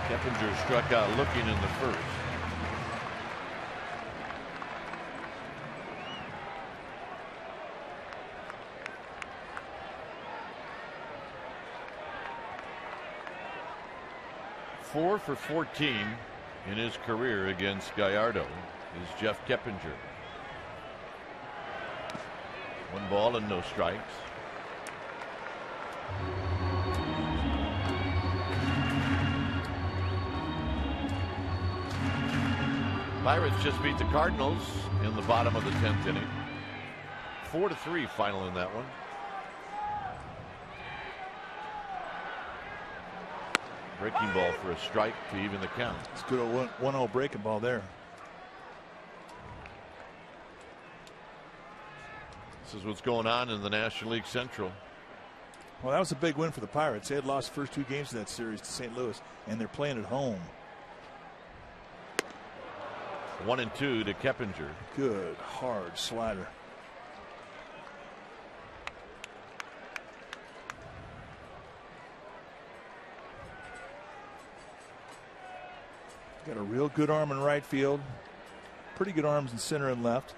Keppinger struck out looking in the first. Four for 14 in his career against Gallardo is Jeff Keppinger. 1 ball and no strikes. Pirates just beat the Cardinals in the bottom of the 10th inning. 4-3 final in that one. Breaking ball for a strike to even the count. It's good old 1-0 breaking ball there. This is what's going on in the National League Central. Well, that was a big win for the Pirates. They had lost the first 2 games of that series to St. Louis, and they're playing at home. 1-2 to Keppinger. Good hard slider. Got a real good arm in right field. Pretty good arms in center and left.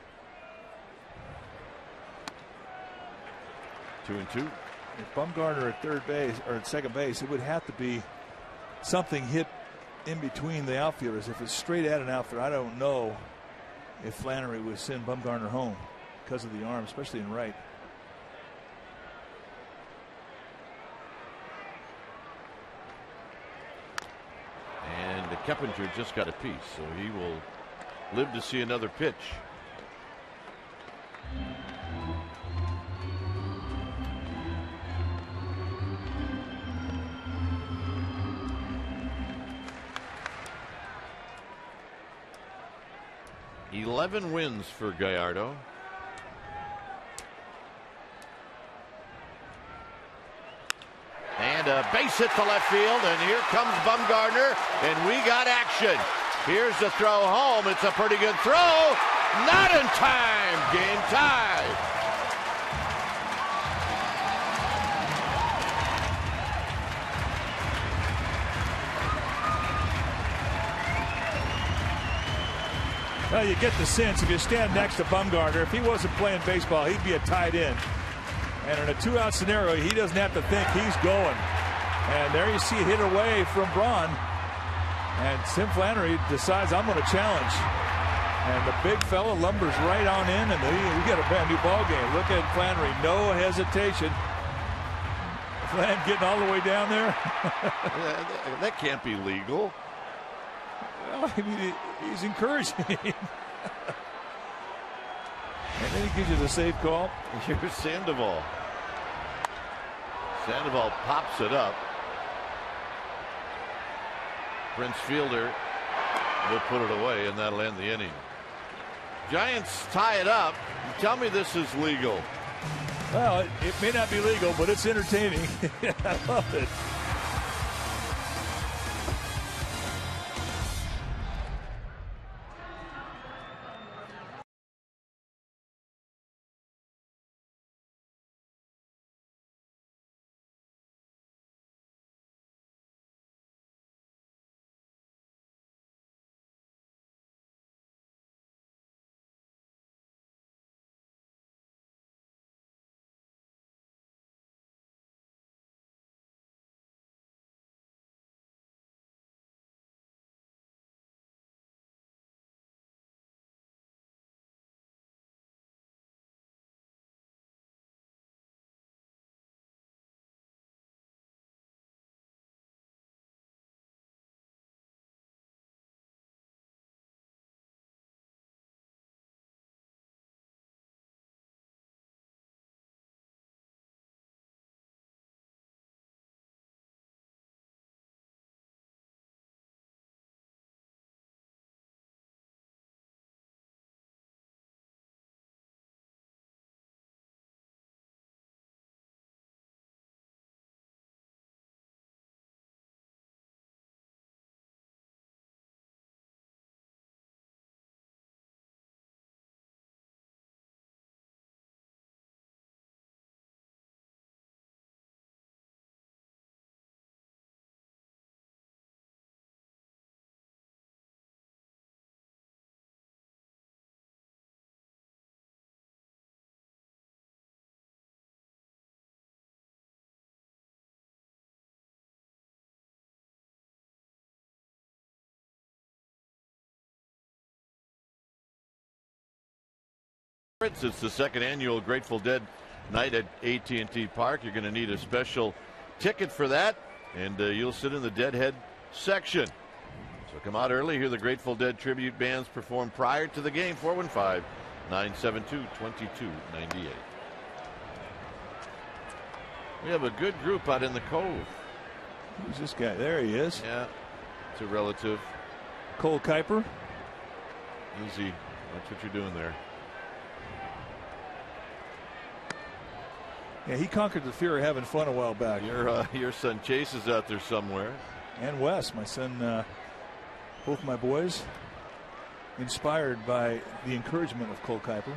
2-2. if Bumgarner at third base or at second base, it would have to be something hit in between the outfielders. If it's straight at an outfielder, I don't know if Flannery would send Bumgarner home because of the arm, especially in right. And Keppinger just got a piece, so he will live to see another pitch. $11 wins for Gallardo. And a base hit to left field, and here comes Bumgarner, and we got action. Here's the throw home. It's a pretty good throw. Not in time. Game tied. Well, you get the sense if you stand next to Bumgarner, if he wasn't playing baseball, he'd be a tight end. And in a 2-out scenario, he doesn't have to think, he's going. And there you see a hit away from Braun. And Tim Flannery decides, I'm going to challenge. And the big fella lumbers right on in, and we got a brand new ball game. Look at Flannery, no hesitation. Flan getting all the way down there. That can't be legal. Well, I mean, he's encouraging. And then he gives you the safe call. Here's Sandoval. Sandoval pops it up. Prince Fielder will put it away, and that'll end the inning. Giants tie it up. Tell me this is legal. Well, it may not be legal, but it's entertaining. I love it. It's the second annual Grateful Dead night at AT Park. You're going to need a special ticket for that, and you'll sit in the Deadhead section. So come out early, hear the Grateful Dead tribute bands perform prior to the game. 415-972-2298. We have a good group out in the Cove. Who's this guy? There he is. Yeah, it's a relative. Cole Kuiper. Easy. That's what you're doing there. Yeah, he conquered the fear of having fun a while back. Your son Chase is out there somewhere. And Wes, my son, both my boys, inspired by the encouragement of Cole Kuiper.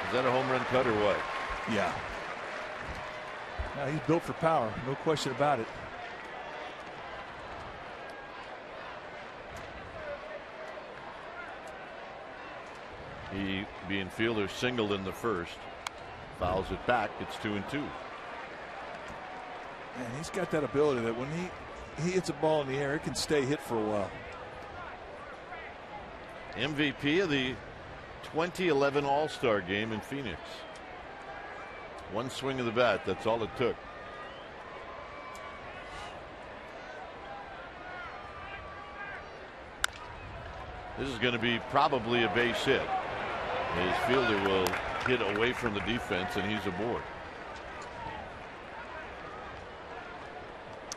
Is that a home run cut or what? Yeah. Now he's built for power, no question about it. He, being fielder, singled in the first. Fouls it back. It's 2-2. And he's got that ability that when he hits a ball in the air, it can stay hit for a while. MVP of the 2011 All-Star game in Phoenix. One swing of the bat. That's all it took. This is going to be probably a base hit. His fielder will hit away from the defense, and he's aboard.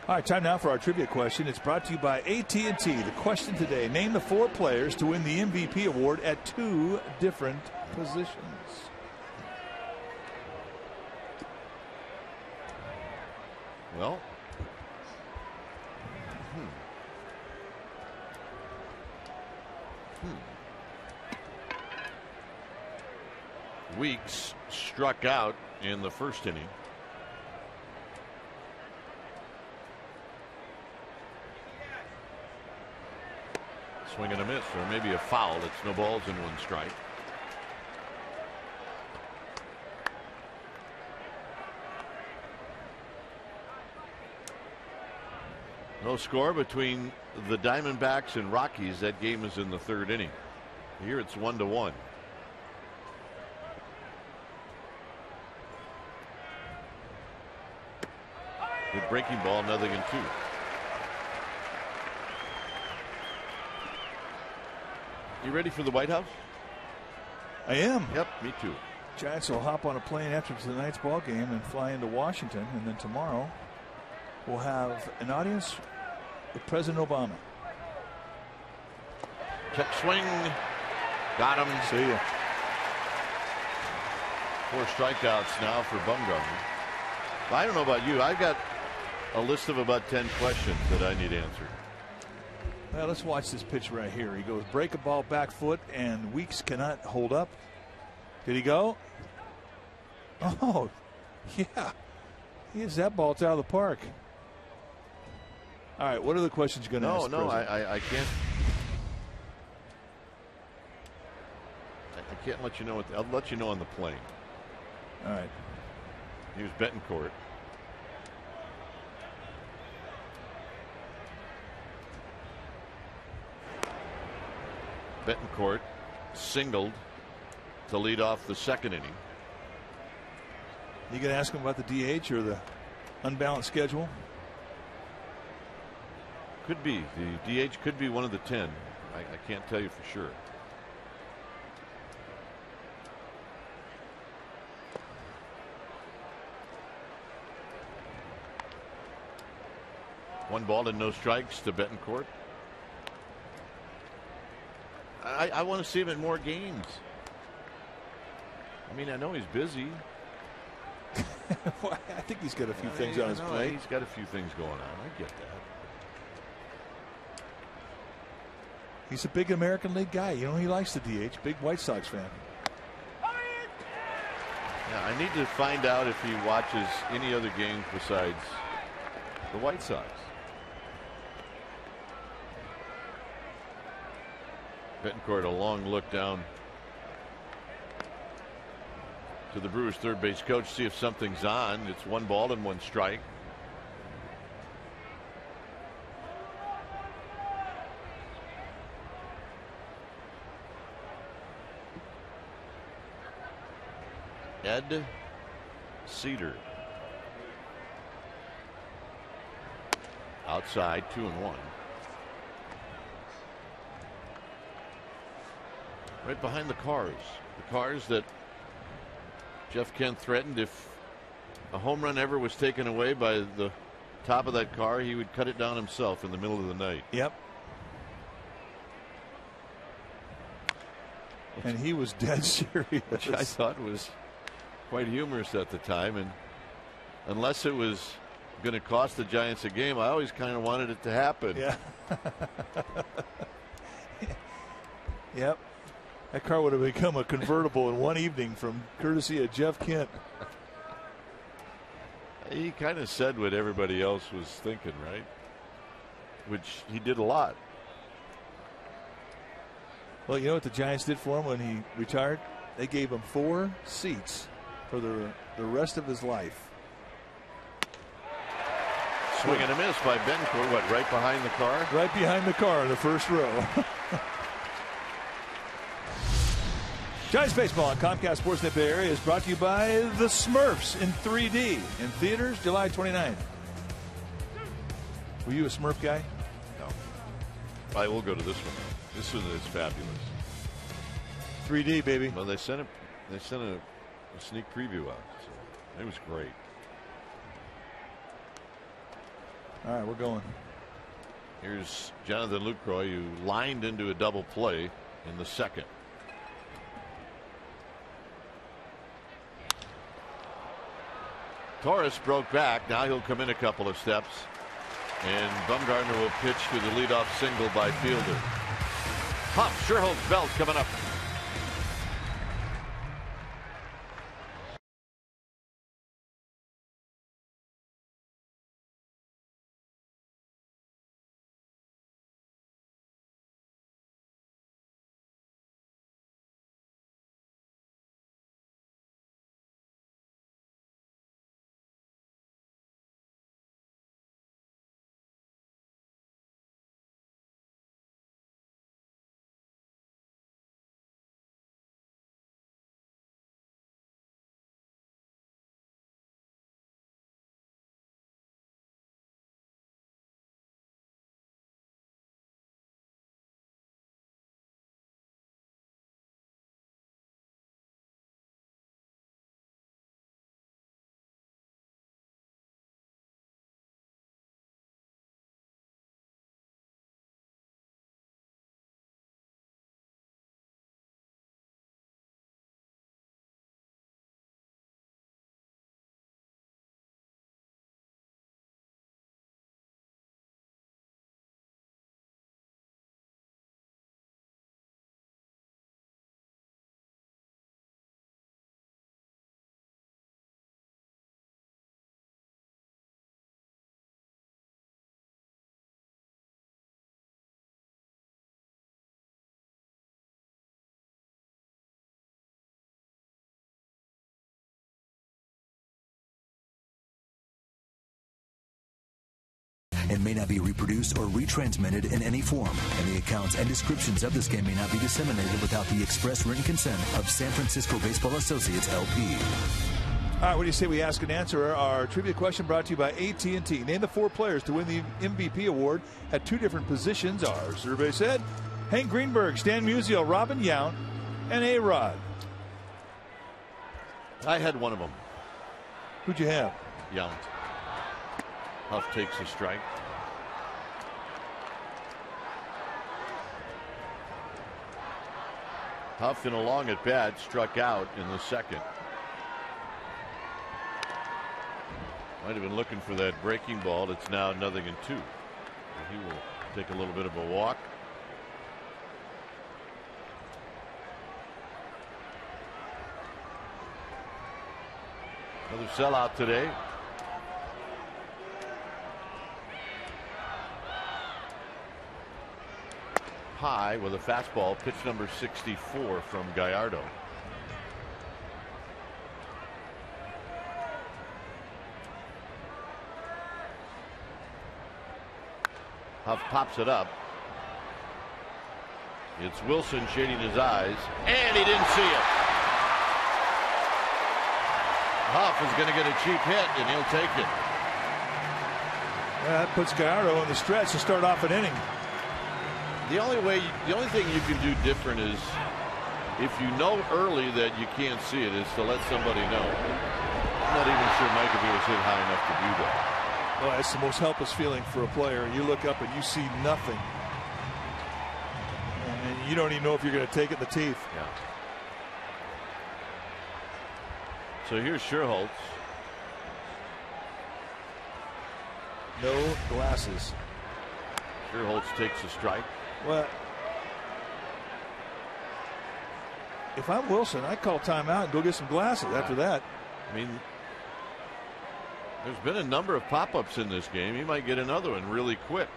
All right, time now for our trivia question. It's brought to you by AT&T. The question today: name the 4 players to win the MVP award at 2 different positions. Well, Weeks struck out in the first inning. Swing and a miss, or maybe a foul. It's no balls and 1 strike. No score between the Diamondbacks and Rockies. That game is in the 3rd inning. Here it's 1-1. Good breaking ball, 0-2. You ready for the White House? I am. Yep, me too. Giants will hop on a plane after tonight's ball game and fly into Washington, and then tomorrow we'll have an audience with President Obama. Check swing. Got him. See ya. 4 strikeouts now for Bumgarner. I don't know about you. I've got a list of about 10 questions that I need answered. Well, let's watch this pitch right here. He goes break a ball back foot, and Weeks cannot hold up. Did he go? Oh, yeah. He hits that ball. It's out of the park. All right, what are the questions you're going to ask? No, I can't. I can't let you know. I'll let you know on the plane. All right. Here's Betancourt. Betancourt singled to lead off the 2nd inning. You going to ask him about the DH or the unbalanced schedule? Could be. The DH could be one of the 10. I can't tell you for sure. One ball and no strikes to Betancourt. I want to see him in more games. I mean, I know he's busy. Well, I think he's got a few things on his plate. He's got a few things going on. I get that. He's a big American League guy. You know, he likes the DH. Big White Sox fan. Yeah, I need to find out if he watches any other games besides the White Sox. Betancourt, a long look down to the Brewers' third base coach, see if something's on. It's 1 ball and 1 strike. Ed Cedar. Outside, 2-1. Right behind the cars. The cars that Jeff Kent threatened if a home run ever was taken away by the top of that car, he would cut it down himself in the middle of the night. Yep. And he was dead serious. Which I thought was quite humorous at the time. And unless it was going to cost the Giants a game, I always kind of wanted it to happen. Yeah. Yep. That car would have become a convertible in one evening from courtesy of Jeff Kent. He kind of said what everybody else was thinking, right? Which he did a lot. Well, you know what the Giants did for him when he retired? They gave him 4 seats for the rest of his life. Swing and a miss by Bencourt. What, right behind the car? Right behind the car in the first row. Giants baseball on Comcast Sportsnet Bay Area is brought to you by the Smurfs in 3D in theaters July 29th. Were you a Smurf guy? No. I will go to this one. This one is fabulous. 3D, baby. Well, they sent a sneak preview out. So it was great. All right, we're going. Here's Jonathan Lucroy, who lined into a double play in the second. Torres broke back. Now he'll come in a couple of steps. And Bumgarner will pitch to the leadoff single by Fielder. Huff, Sherholtz, Belt coming up. And may not be reproduced or retransmitted in any form, and the accounts and descriptions of this game may not be disseminated without the express written consent of San Francisco Baseball Associates, LP. All right, what do you say we ask and answer our trivia question brought to you by AT&T. Name the 4 players to win the MVP award at 2 different positions. Our survey said Hank Greenberg, Stan Musial, Robin Yount, and A-Rod. I had one of them. Who'd you have? Yount. Huff takes a strike. Huff in a long at bat struck out in the second. Might have been looking for that breaking ball. It's now 0-2. He will take a little bit of a walk. Another sellout today. High with a fastball, pitch number 64 from Gallardo. Huff pops it up. It's Wilson shading his eyes, and he didn't see it. Huff is going to get a cheap hit, and he'll take it. That puts Gallardo on the stretch to start off an inning. The only thing you can do different is if you know early that you can't see it, is to let somebody know. I'm not even sure McAfee was hit high enough to do that. Well, it's the most helpless feeling for a player. You look up and you see nothing. And you don't even know if you're going to take it in the teeth. Yeah. So here's Sherholtz. No glasses. Sherholtz takes a strike. Well, if I'm Wilson, I call timeout and go get some glasses after that. I mean, there's been a number of pop-ups in this game. He might get another one really quick.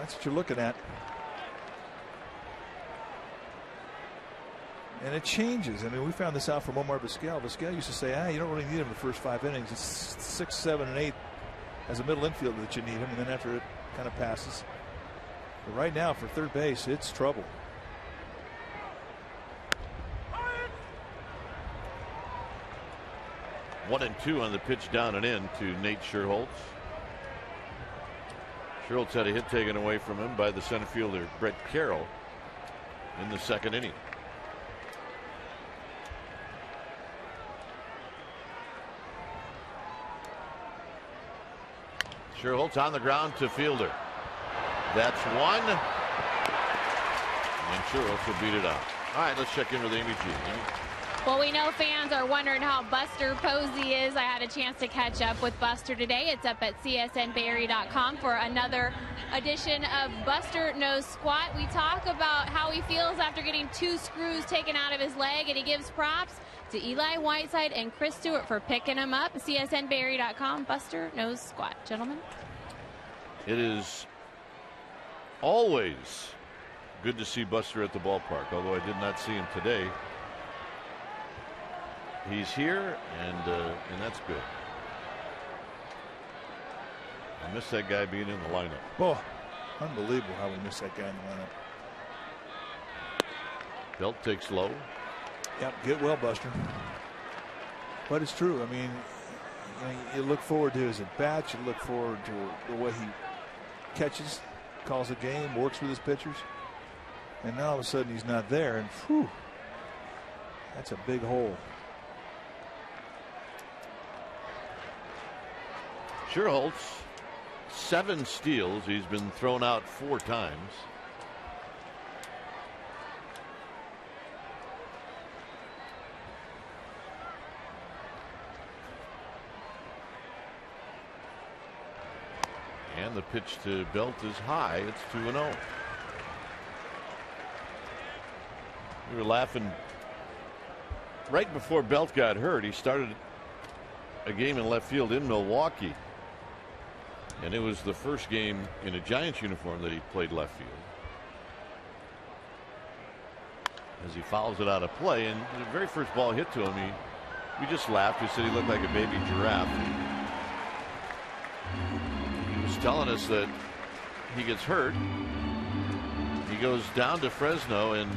That's what you're looking at. And it changes. I mean, we found this out from Omar Vizquel. Vizquel used to say, you don't really need him the first 5 innings. It's 6, 7, and 8 as a middle infielder that you need him, and then after it kind of passes. But right now, for third base, it's trouble. One and two on the pitch down and in to Nate Sherholtz. Sherholtz had a hit taken away from him by the center fielder Brett Carroll in the second inning. Sherholtz on the ground to fielder. That's one. And Sherholtz will beat it out. All right, let's check in with Amy G. Well, we know fans are wondering how Buster Posey is. I had a chance to catch up with Buster today. It's up at csnbayarea.com for another edition of Buster Knows Squat. We talk about how he feels after getting 2 screws taken out of his leg, and he gives props to Eli Whiteside and Chris Stewart for picking him up. csnbayarea.com. Buster Knows Squat. Gentlemen. It is always good to see Buster at the ballpark, although I did not see him today. He's here, and that's good. I miss that guy being in the lineup. Oh, unbelievable how we miss that guy in the lineup. Belt takes low. Yep, get well, Buster. But it's true. I mean, you look forward to his at-bats. You look forward to the way he catches, calls a game, works with his pitchers. And now all of a sudden he's not there, and whew, that's a big hole. Sherholtz, 7 steals. He's been thrown out 4 times. And the pitch to Belt is high. It's 2-0. We were laughing right before Belt got hurt. He started a game in left field in Milwaukee. And it was the first game in a Giants uniform that he played left field. As he fouls it out of play, and the very first ball hit to him, we just laughed. We said he looked like a baby giraffe. He was telling us that he gets hurt. He goes down to Fresno, and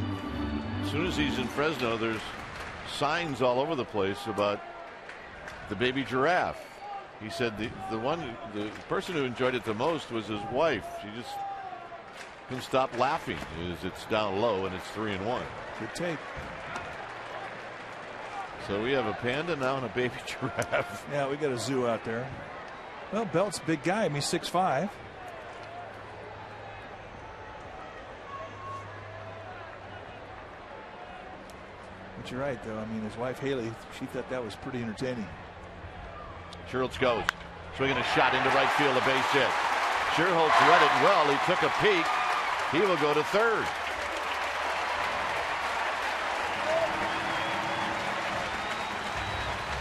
as soon as he's in Fresno, there's signs all over the place about the baby giraffe. He said the person who enjoyed it the most was his wife. She just couldn't stop laughing as it's down low and it's 3-1. Good take. So we have a panda now and a baby giraffe. Yeah, we got a zoo out there. Well, Belt's a big guy. I mean, 6'5". But you're right, though. I mean, his wife Haley, she thought that was pretty entertaining. Sherholtz goes, swinging a shot into right field, a base hit. Sherholtz read it well. He took a peek. He will go to third.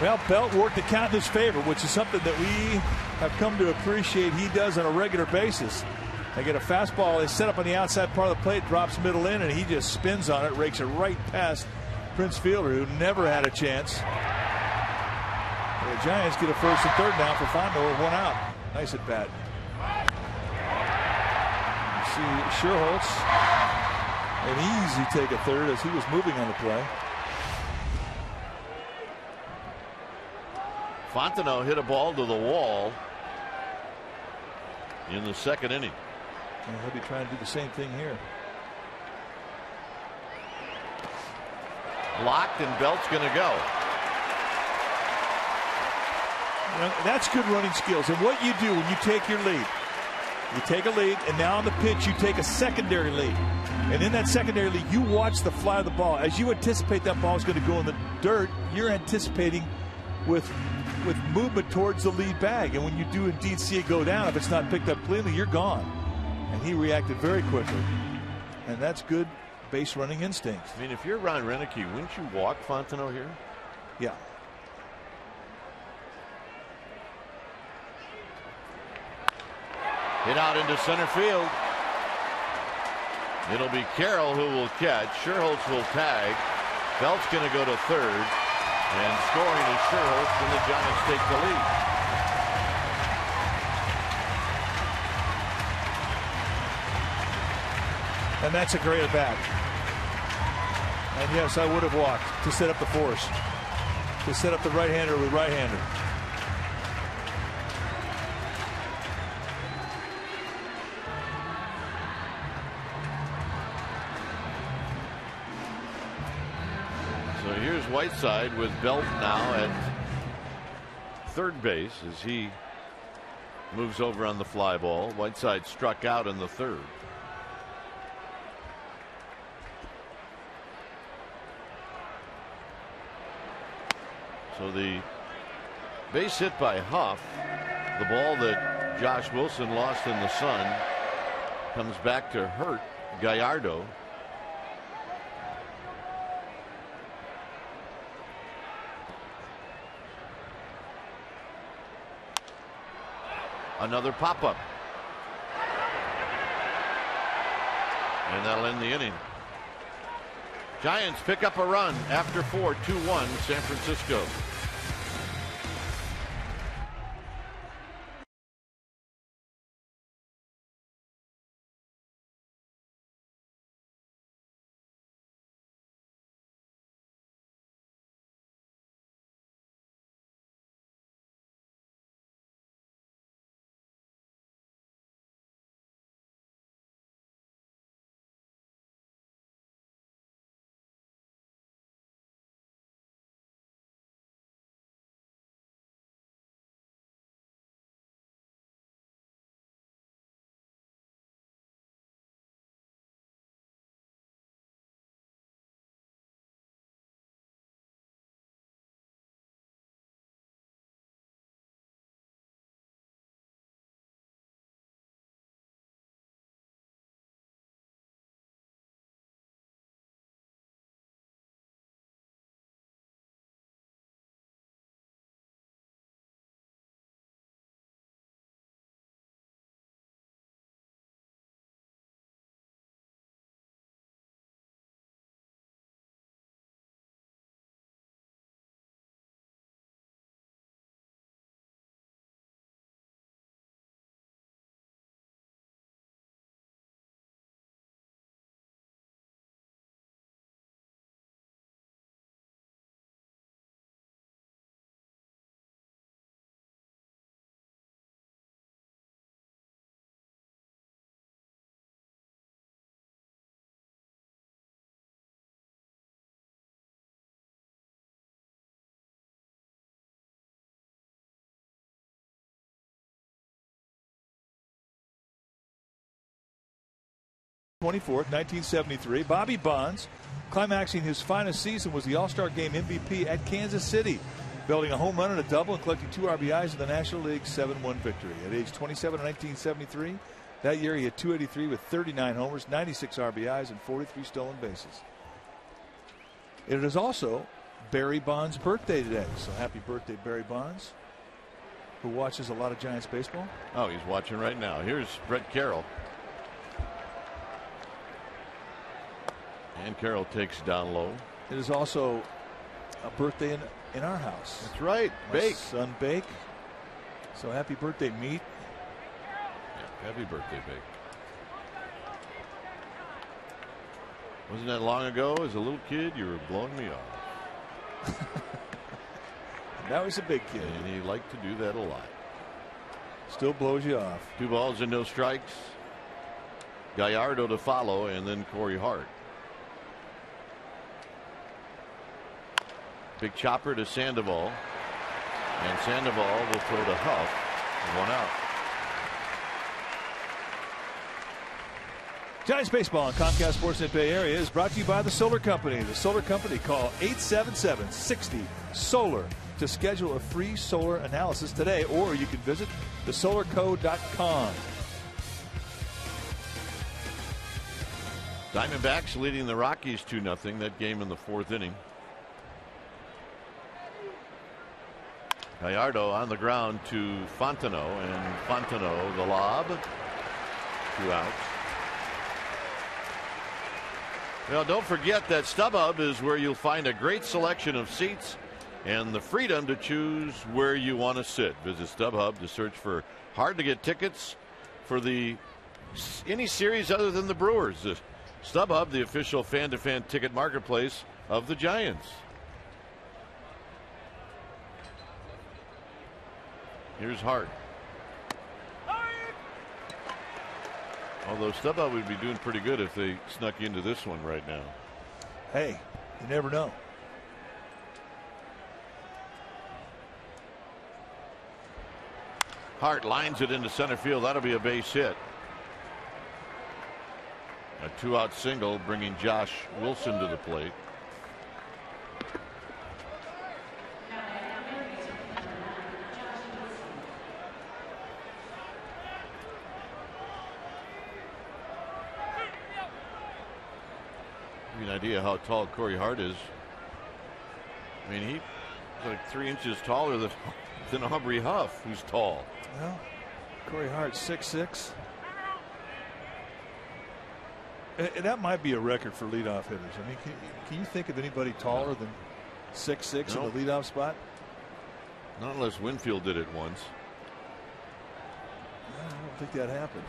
Well, Belt worked the count in his favor, which is something that we have come to appreciate he does on a regular basis. They get a fastball, they set up on the outside part of the plate, drops middle in, and he just spins on it, rakes it right past Prince Fielder, who never had a chance. The Giants get a first and third down for Fondo with 1 out. Nice at bat. You see Sherholtz an easy take a third as he was moving on the play. Fontenot hit a ball to the wall in the second inning. And he'll be trying to do the same thing here. Blocked, and Belt's going to go. Well, that's good running skills. And what you do when you take your lead, you take a lead, and now on the pitch you take a secondary lead. And in that secondary lead, you watch the fly of the ball. As you anticipate that ball is going to go in the dirt, you're anticipating with movement towards the lead bag. And when you do indeed see it go down, if it's not picked up cleanly, you're gone. And he reacted very quickly. And that's good base running instinct. I mean, if you're Ron Renicky, wouldn't you walk Fontenot here? Yeah. Hit out into center field. It'll be Carroll who will catch. Sherholtz will tag. Belt's going to go to third. And scoring is Sherholtz, and the Giants take the lead. And that's a great at bat. And yes, I would have walked to set up the force. To set up the right-hander with right-hander. So here's Whiteside with Belt now at third base as he moves over on the fly ball. Whiteside struck out in the third. So the base hit by Huff, the ball that Josh Wilson lost in the sun, comes back to hurt Gallardo. Another pop-up. And that'll end the inning. Giants pick up a run after 4, 2-1 San Francisco. (24th, 1973). Bobby Bonds, climaxing his finest season, was the All-Star Game MVP at Kansas City, belting a home run and a double and collecting 2 RBIs in the National League 7-1 victory. At age 27 in 1973, that year he had 283 with 39 homers, 96 RBIs, and 43 stolen bases. It is also Barry Bonds' birthday today, so happy birthday, Barry Bonds, who watches a lot of Giants baseball. Oh, he's watching right now. Here's Brett Carroll. And Carroll takes down low. It is also a birthday in our house. That's right. My Bake. son Bake. So happy birthday, Meat. Yeah, happy birthday, Bake. Wasn't that long ago? As a little kid, you were blowing me off. Now he's a big kid. And he liked to do that a lot. Still blows you off. 2 balls and no strikes. Gallardo to follow, and then Corey Hart. Big chopper to Sandoval. And Sandoval will throw to Huff. 1 out. Giants baseball on Comcast Sportsnet Bay Area is brought to you by the Solar Company. The Solar Company, call 877-60-SOLAR to schedule a free solar analysis today, or you can visit thesolarco.com. Diamondbacks leading the Rockies 2-0. That game in the 4th inning. Gallardo on the ground to Fontenot, and Fontenot the lob. 2 outs. Well, don't forget that StubHub is where you'll find a great selection of seats and the freedom to choose where you want to sit. Visit StubHub to search for hard-to-get tickets for any series other than the Brewers. StubHub, the official fan-to-fan ticket marketplace of the Giants. Here's Hart. Although StubHub would be doing pretty good if they snuck into this one right now. Hey, you never know. Hart lines it into center field. That'll be a base hit. A 2-out single, bringing Josh Wilson to the plate. Give you an idea how tall Corey Hart is. I mean, he's like 3 inches taller than Aubrey Huff, who's tall. Well, Corey Hart 6'6". And that might be a record for leadoff hitters. I mean, can you think of anybody taller than 6'6" in the leadoff spot? Not unless Winfield did it once. I don't think that happened.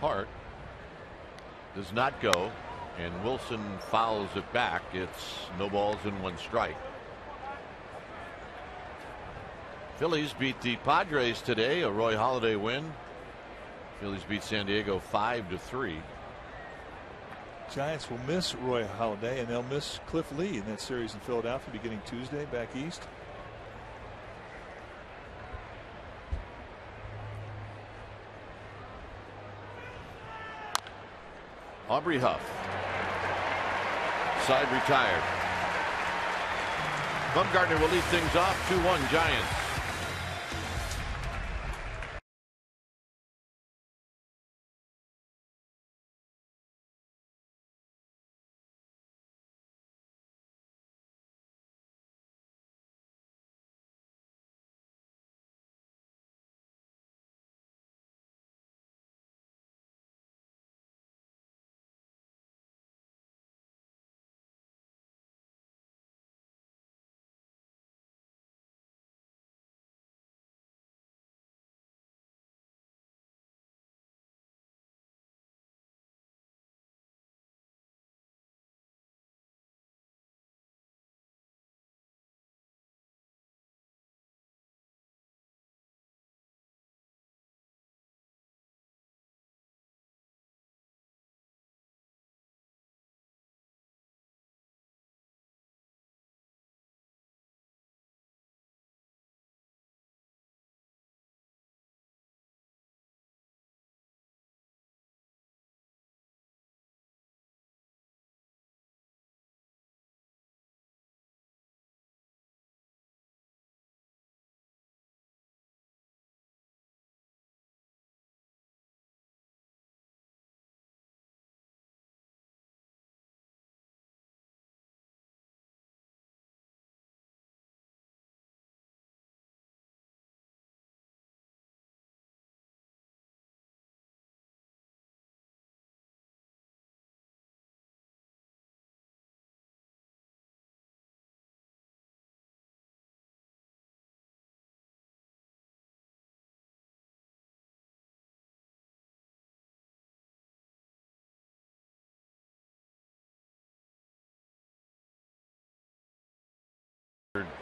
Hart does not go, and Wilson fouls it back. It's no balls and 1 strike. Phillies beat the Padres today, a Roy Halladay win. Phillies beat San Diego 5-3. Giants will miss Roy Halladay, and they'll miss Cliff Lee in that series in Philadelphia beginning Tuesday back east. Aubrey Huff. Side retired. Bumgarner will lead things off. 2-1 Giants.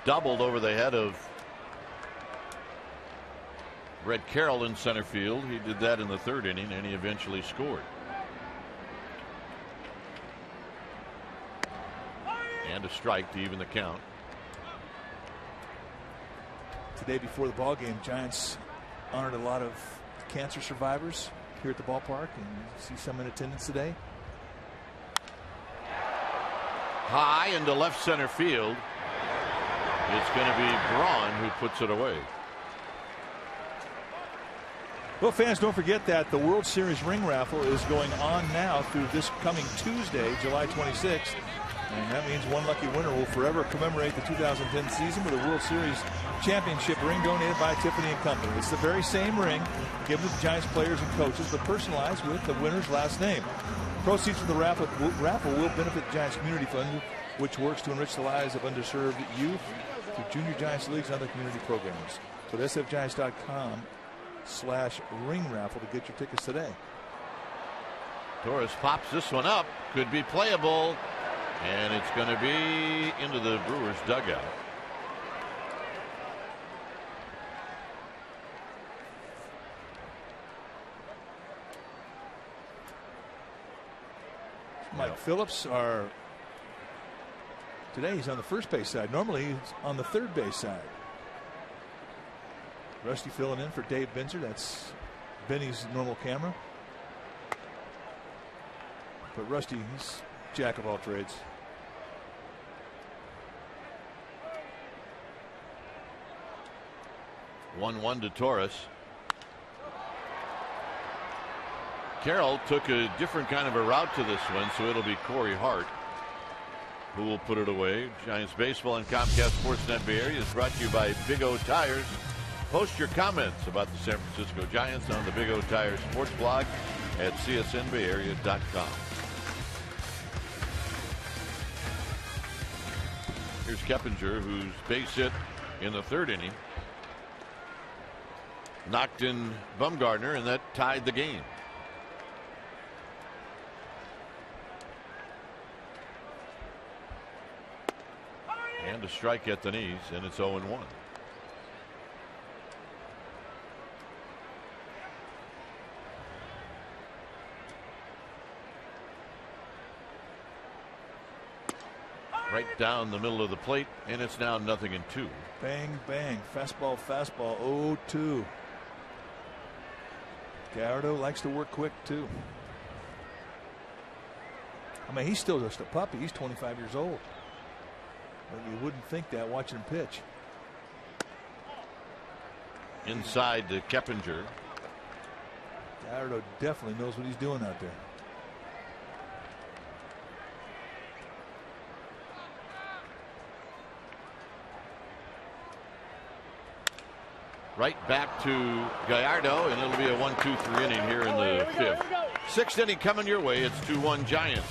Doubled over the head of Red Carroll in center field. He did that in the 3rd inning, and he eventually scored. And a strike to even the count. Today before the ball game, Giants honored a lot of cancer survivors here at the ballpark, and you see some in attendance today. High into left center field. It's going to be Braun who puts it away. Well, fans, don't forget that the World Series ring raffle is going on now through this coming Tuesday, July 26th. And that means one lucky winner will forever commemorate the 2010 season with a World Series championship ring donated by Tiffany & Company. It's the very same ring given to the Giants players and coaches, but personalized with the winner's last name. Proceeds from the raffle will benefit the Giants Community Fund, which works to enrich the lives of underserved youth through Junior Giants Leagues and other community programs. So at sfgiants.com/ring raffle to get your tickets today. Torres pops this one up. Could be playable. And it's going to be into the Brewers dugout. Mike Phillips today he's on the first base side. Normally he's on the third base side. Rusty filling in for Dave Binzer. That's Benny's normal camera. But Rusty, he's jack of all trades. One to Torres. Carroll took a different kind of a route to this one, so it'll be Corey Hart who will put it away. Giants baseball and Comcast Sportsnet Bay Area is brought to you by Big O Tires. Post your comments about the San Francisco Giants on the Big O Tires sports blog at csnbayarea.com. Here's Keppinger, whose base hit in the third inning knocked in Bumgarner, and that tied the game. And a strike at the knees, and it's 0-1. Right down the middle of the plate, and it's now 0-2. Bang, bang. Fastball, 0-2. Gallardo likes to work quick, too. I mean, he's still just a puppy. He's 25 years old. But you wouldn't think that watching him pitch. Inside to Keppinger. Gallardo definitely knows what he's doing out there. Right back to Gallardo, and it'll be a 1-2-3 inning here in the fifth. Sixth inning coming your way. It's 2-1 Giants.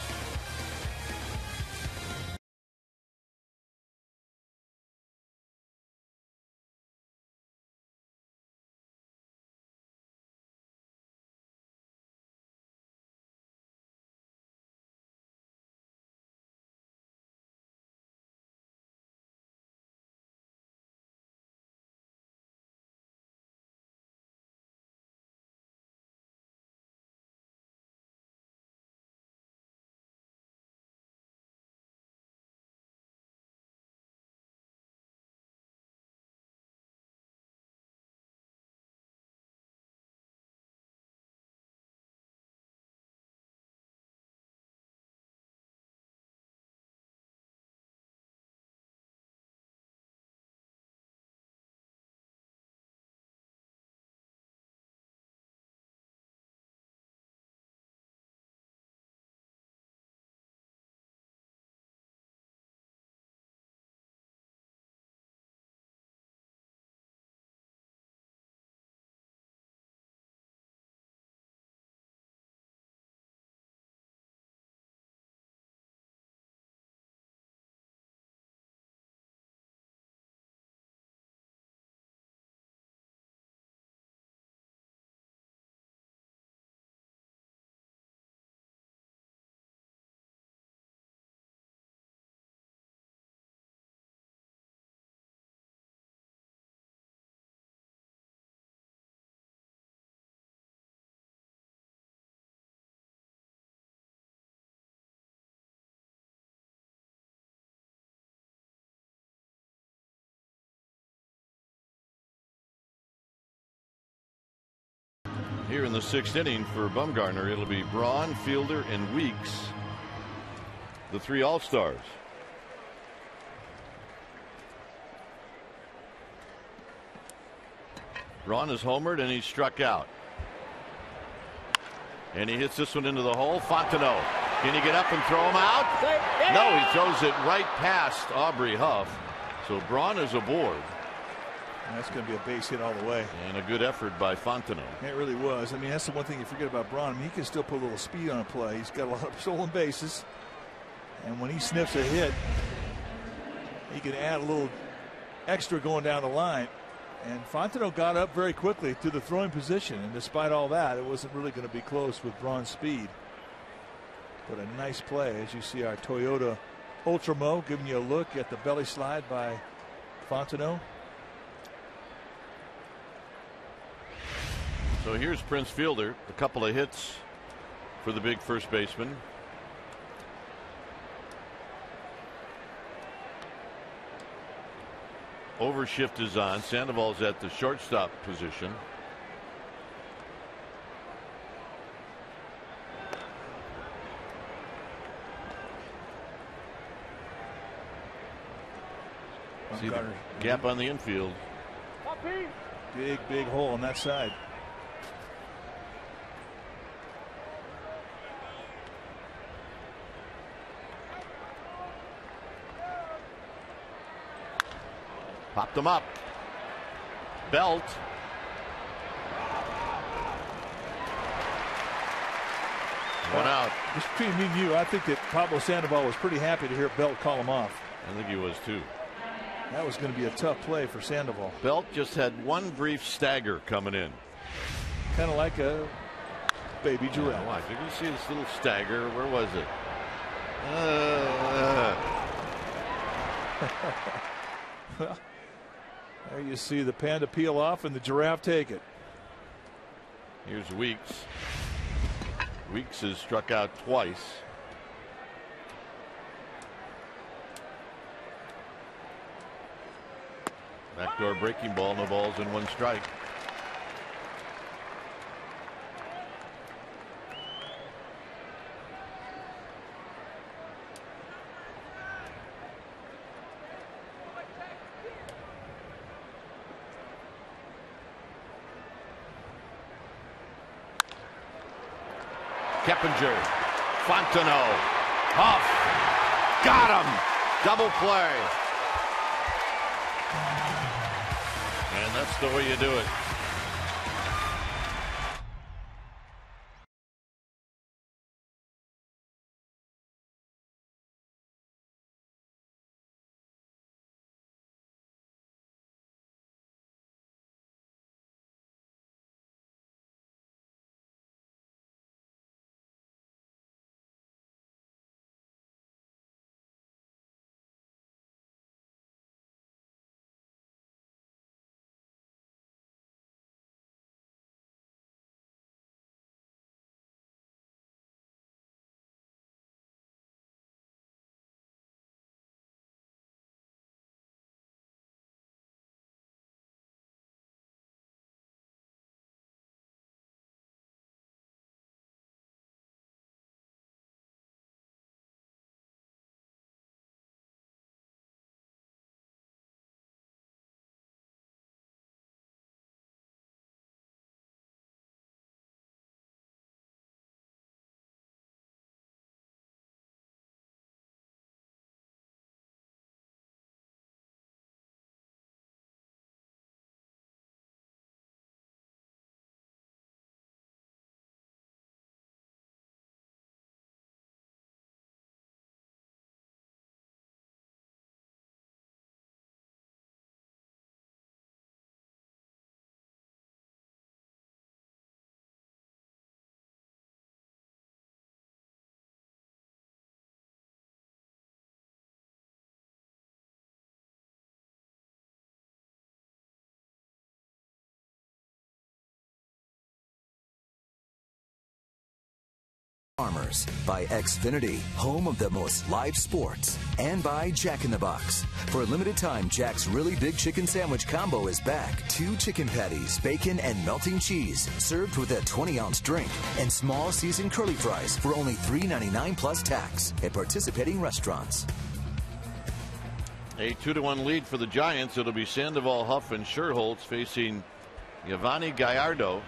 Here in the sixth inning for Bumgarner, it'll be Braun, Fielder, and Weeks, the three All-Stars. Braun is homered and he's struck out. And he hits this one into the hole. Fontenot. Can he get up and throw him out? No, he throws it right past Aubrey Huff. So Braun is aboard. And that's going to be a base hit all the way. And a good effort by Fontenot. It really was. I mean, that's the one thing you forget about Braun. I mean, he can still put a little speed on a play. He's got a lot of stolen bases. And when he sniffs a hit, he can add a little extra going down the line. And Fontenot got up very quickly to the throwing position. And despite all that, it wasn't really going to be close with Braun's speed. But a nice play as you see our Toyota Ultramo giving you a look at the belly slide by Fontenot. So here's Prince Fielder. A couple of hits for the big first baseman. Overshift is on. Sandoval's at the shortstop position. See the gap on the infield. Big hole on that side. Popped them up. Belt. One out. Just between me and you, I think that Pablo Sandoval was pretty happy to hear Belt call him off. I think he was too. That was going to be a tough play for Sandoval. Belt just had one brief stagger coming in. Kind of like a baby giraffe. Yeah, watch. You can see this little stagger. Where was it? Well, there you see the panda peel off and the giraffe take it. Here's Weeks. Weeks has struck out twice. Backdoor breaking ball, no balls and one strike. Keppinger, Fontenot, Huff, got him, double play. And that's the way you do it. Farmers, by Xfinity, home of the most live sports, and by Jack in the Box. For a limited time, Jack's Really Big Chicken Sandwich Combo is back. 2 chicken patties, bacon, and melting cheese, served with a 20-ounce drink, and small seasoned curly fries for only $3.99 plus tax at participating restaurants. A 2-1 lead for the Giants. It'll be Sandoval, Huff, and Sherholtz facing Giovanni Gallardo.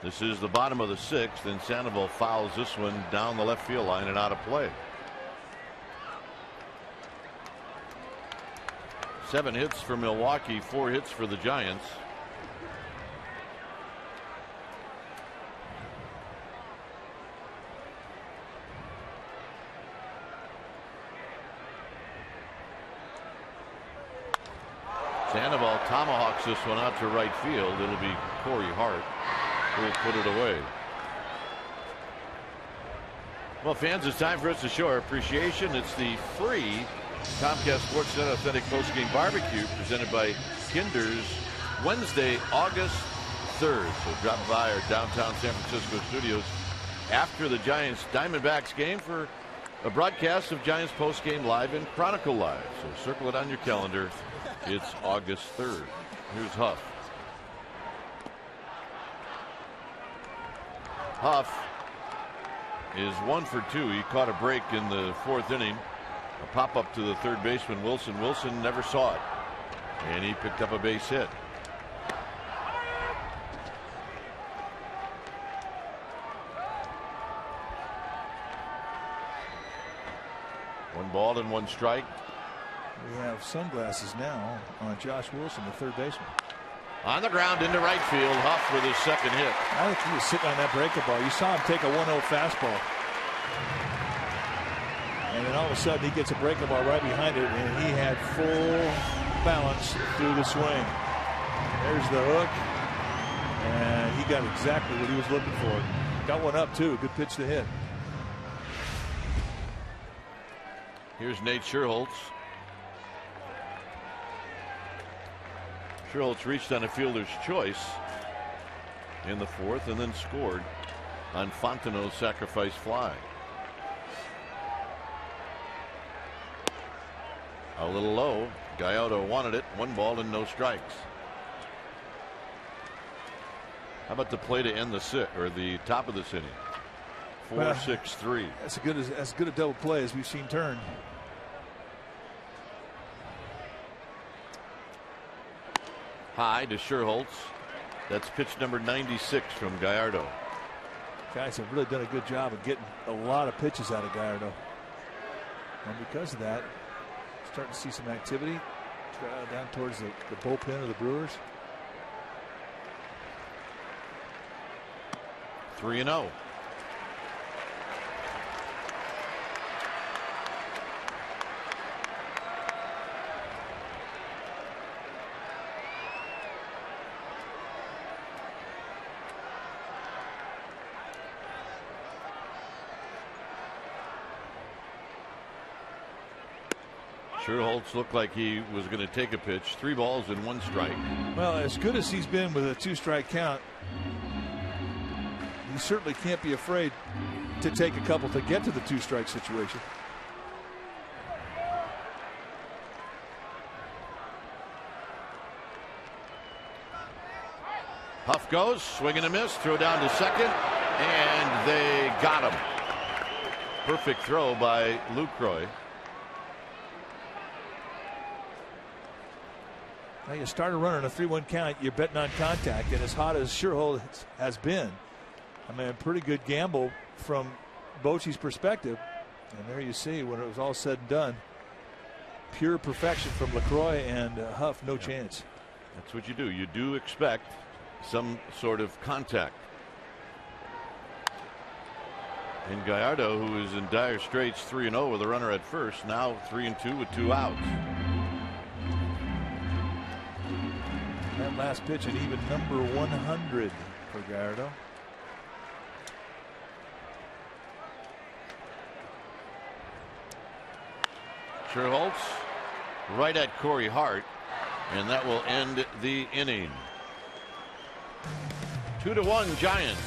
This is the bottom of the 6th, and Sandoval fouls this one down the left field line and out of play. 7 hits for Milwaukee, 4 hits for the Giants. Sandoval tomahawks this one out to right field. It'll be Corey Hart who will put it away. Well, fans, it's time for us to show our appreciation. It's the free Comcast Sportsnet Authentic Postgame Barbecue presented by Kinder's, Wednesday, August 3rd. So drop by our downtown San Francisco studios after the Giants Diamondbacks game for a broadcast of Giants postgame live and Chronicle Live. So circle it on your calendar. It's August 3rd. Here's Huff. Huff is 1 for 2. He caught a break in the 4th inning. A pop up to the third baseman Wilson. Wilson never saw it, and he picked up a base hit. One ball and 1 strike. We have sunglasses now on Josh Wilson, the third baseman. On the ground into right field. Huff with his 2nd hit. I think he was sitting on that breaker ball. You saw him take a 1-0 fastball. And then all of a sudden he gets a breaker ball right behind it, and he had full balance through the swing. There's the hook, and he got exactly what he was looking for. Got one up too. Good pitch to hit. Here's Nate Scherholtz. Scherholtz reached on a fielder's choice in the 4th and then scored on Fontenot's sacrifice fly. A little low. Gallardo wanted it. 1 ball and no strikes. How about the play to end the 6th, or the top of this inning? 4-6-3. That's as good a double play as we've seen turn. High to Scherholtz. That's pitch number 96 from Gallardo. Guys have really done a good job of getting a lot of pitches out of Gallardo. And because of that, starting to see some activity down towards the bullpen of the Brewers. 3-0. Scherholtz looked like he was going to take a pitch. 3 balls and 1 strike. Well, as good as he's been with a 2-strike count, he certainly can't be afraid to take a couple to get to the 2-strike situation. Huff goes, swing and a miss, throw down to second, and they got him. Perfect throw by Lucroy. Now you start a runner in a 3-1 count, you're betting on contact, and as hot as Scherholtz has been, I mean, a pretty good gamble from Bochy's perspective. And there you see, when it was all said and done, pure perfection from LaCroix, and Huff, no chance. That's what you do. You do expect some sort of contact. And Gallardo, who is in dire straits, 3-0 with a runner at first, now 3-2 with 2 outs. That last pitch, and even number 100 for Gallardo. Scherholtz right at Corey Hart, and that will end the inning. 2-1 Giants.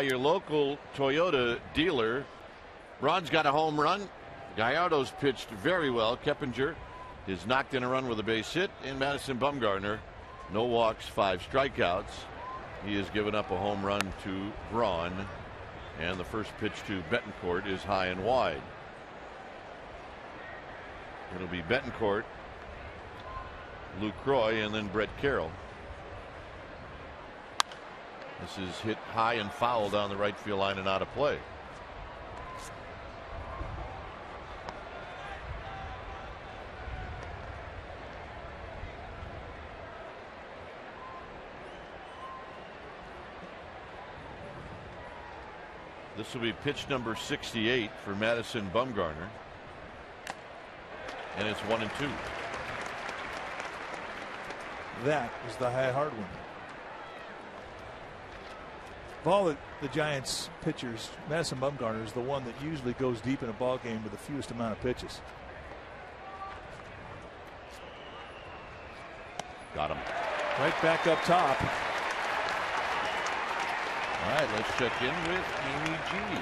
Your local Toyota dealer. Braun's got a home run. Gallardo's pitched very well. Keppinger has knocked in a run with a base hit. And Madison Bumgarner, no walks, 5 strikeouts. He has given up a home run to Braun. And the first pitch to Betancourt is high and wide. It'll be Betancourt, Lucroy, and then Brett Carroll. This is hit high and foul down the right field line and out of play. This will be pitch number 68 for Madison Bumgarner. And it's 1-2. That was the high hard one. Of all the Giants pitchers, Madison Bumgarner is the one that usually goes deep in a ball game with the fewest amount of pitches. Got him. Right back up top. All right, let's check in with Amy G.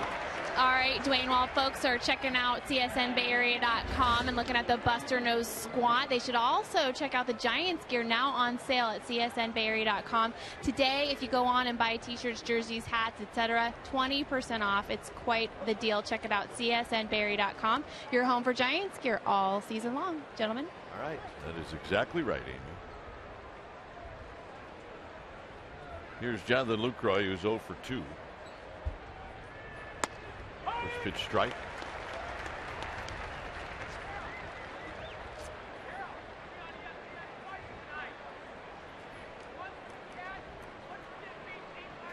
All right, Dwayne, while folks are checking out csnbayarea.com and looking at the Buster Nose Squat, they should also check out the Giants gear now on sale at csnbayarea.com. Today, if you go on and buy t-shirts, jerseys, hats, etc., 20% off. It's quite the deal. Check it out, csnbayarea.com. Your home for Giants gear all season long, gentlemen. All right, that is exactly right, Amy. Here's Jonathan Lucroy, who's 0 for 2. First pitch strike.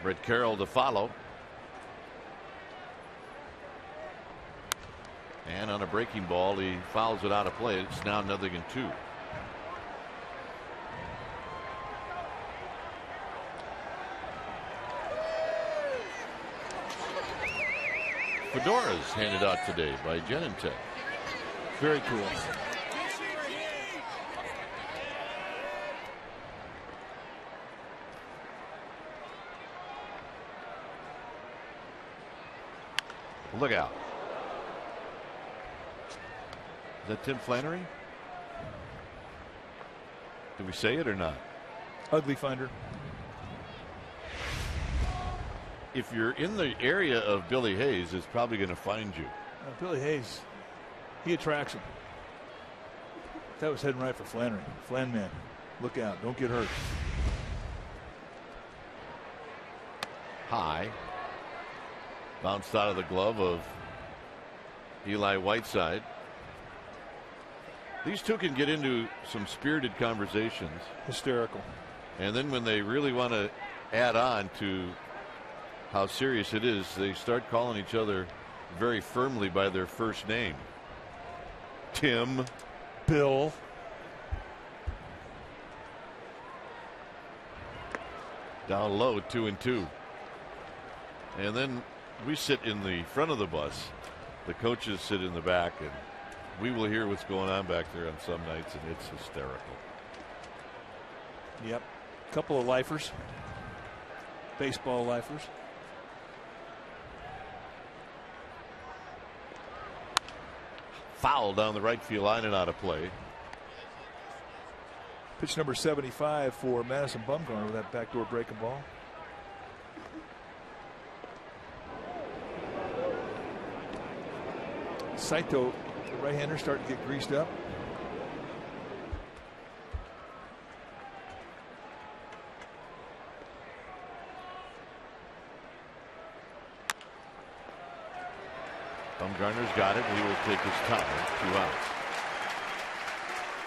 Brett Carroll to follow. And on a breaking ball, he fouls it out of play. It's now 0-2. Fedoras handed out today by Genentech. Very cool. Look out. Is that Tim Flannery? Did we say it or not? Ugly finder. If you're in the area of Billy Hayes, it's probably going to find you. Billy Hayes, he attracts him. That was heading right for Flannery. Flan man, look out, don't get hurt. High. Bounced out of the glove of Eli Whiteside. These two can get into some spirited conversations. Hysterical. And then when they really want to add on to how serious it is, they start calling each other very firmly by their first name. Tim. Bill. Down low, 2-2. And then we sit in the front of the bus. The coaches sit in the back, and we will hear what's going on back there on some nights, and it's hysterical. Yep. Couple of lifers. Baseball lifers. Foul down the right field line and out of play. Pitch number 75 for Madison Bumgarner with that backdoor breaking ball. Saito, the right-hander, starting to get greased up. Bumgarner's got it. He will take his time. 2 outs.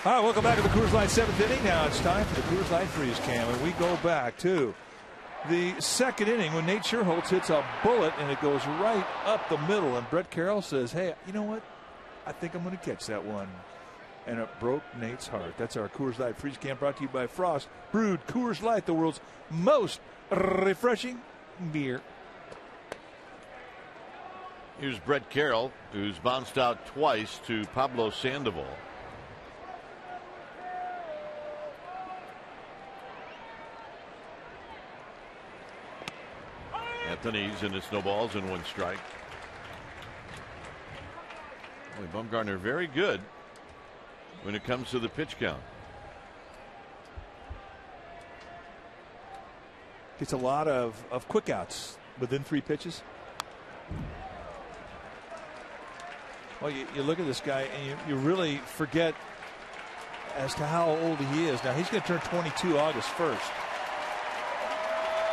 All right, welcome back to the Coors Light 7th inning. Now it's time for the Coors Light Freeze Cam, and we go back to the 2nd inning when Nate Scherholtz hits a bullet and it goes right up the middle, and Brett Carroll says, hey, you know what? I think I'm going to catch that one. And it broke Nate's heart. That's our Coors Light Freeze Cam, brought to you by Frost Brewed Coors Light, the world's most refreshing beer. Here's Brett Carroll, who's bounced out twice to Pablo Sandoval. Anthony's, and it's no balls and 1 strike. Boy, Bumgarner very good when it comes to the pitch count. Gets a lot of quick outs within 3 pitches. Well, you look at this guy and you really forget as to how old he is. Now, he's going to turn 22 August 1st.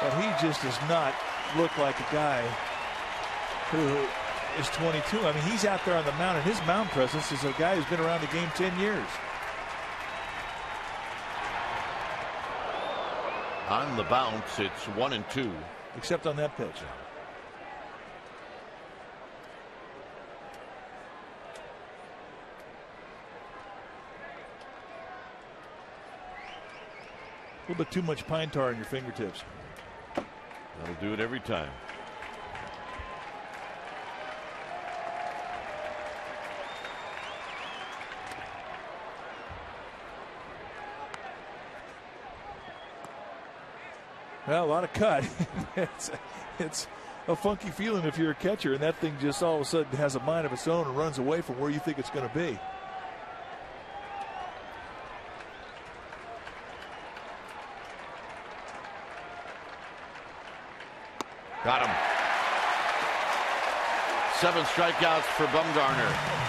But he just does not look like a guy who is 22. I mean, he's out there on the mound, and his mound presence is a guy who's been around the game 10 years. On the bounce, it's 1-2. Except on that pitch. A little bit too much pine tar in your fingertips. That'll do it every time. Well, a lot of cut. it's a funky feeling if you're a catcher, and that thing just all of a sudden has a mind of its own and runs away from where you think it's going to be. Got him. 7 strikeouts for Bumgarner.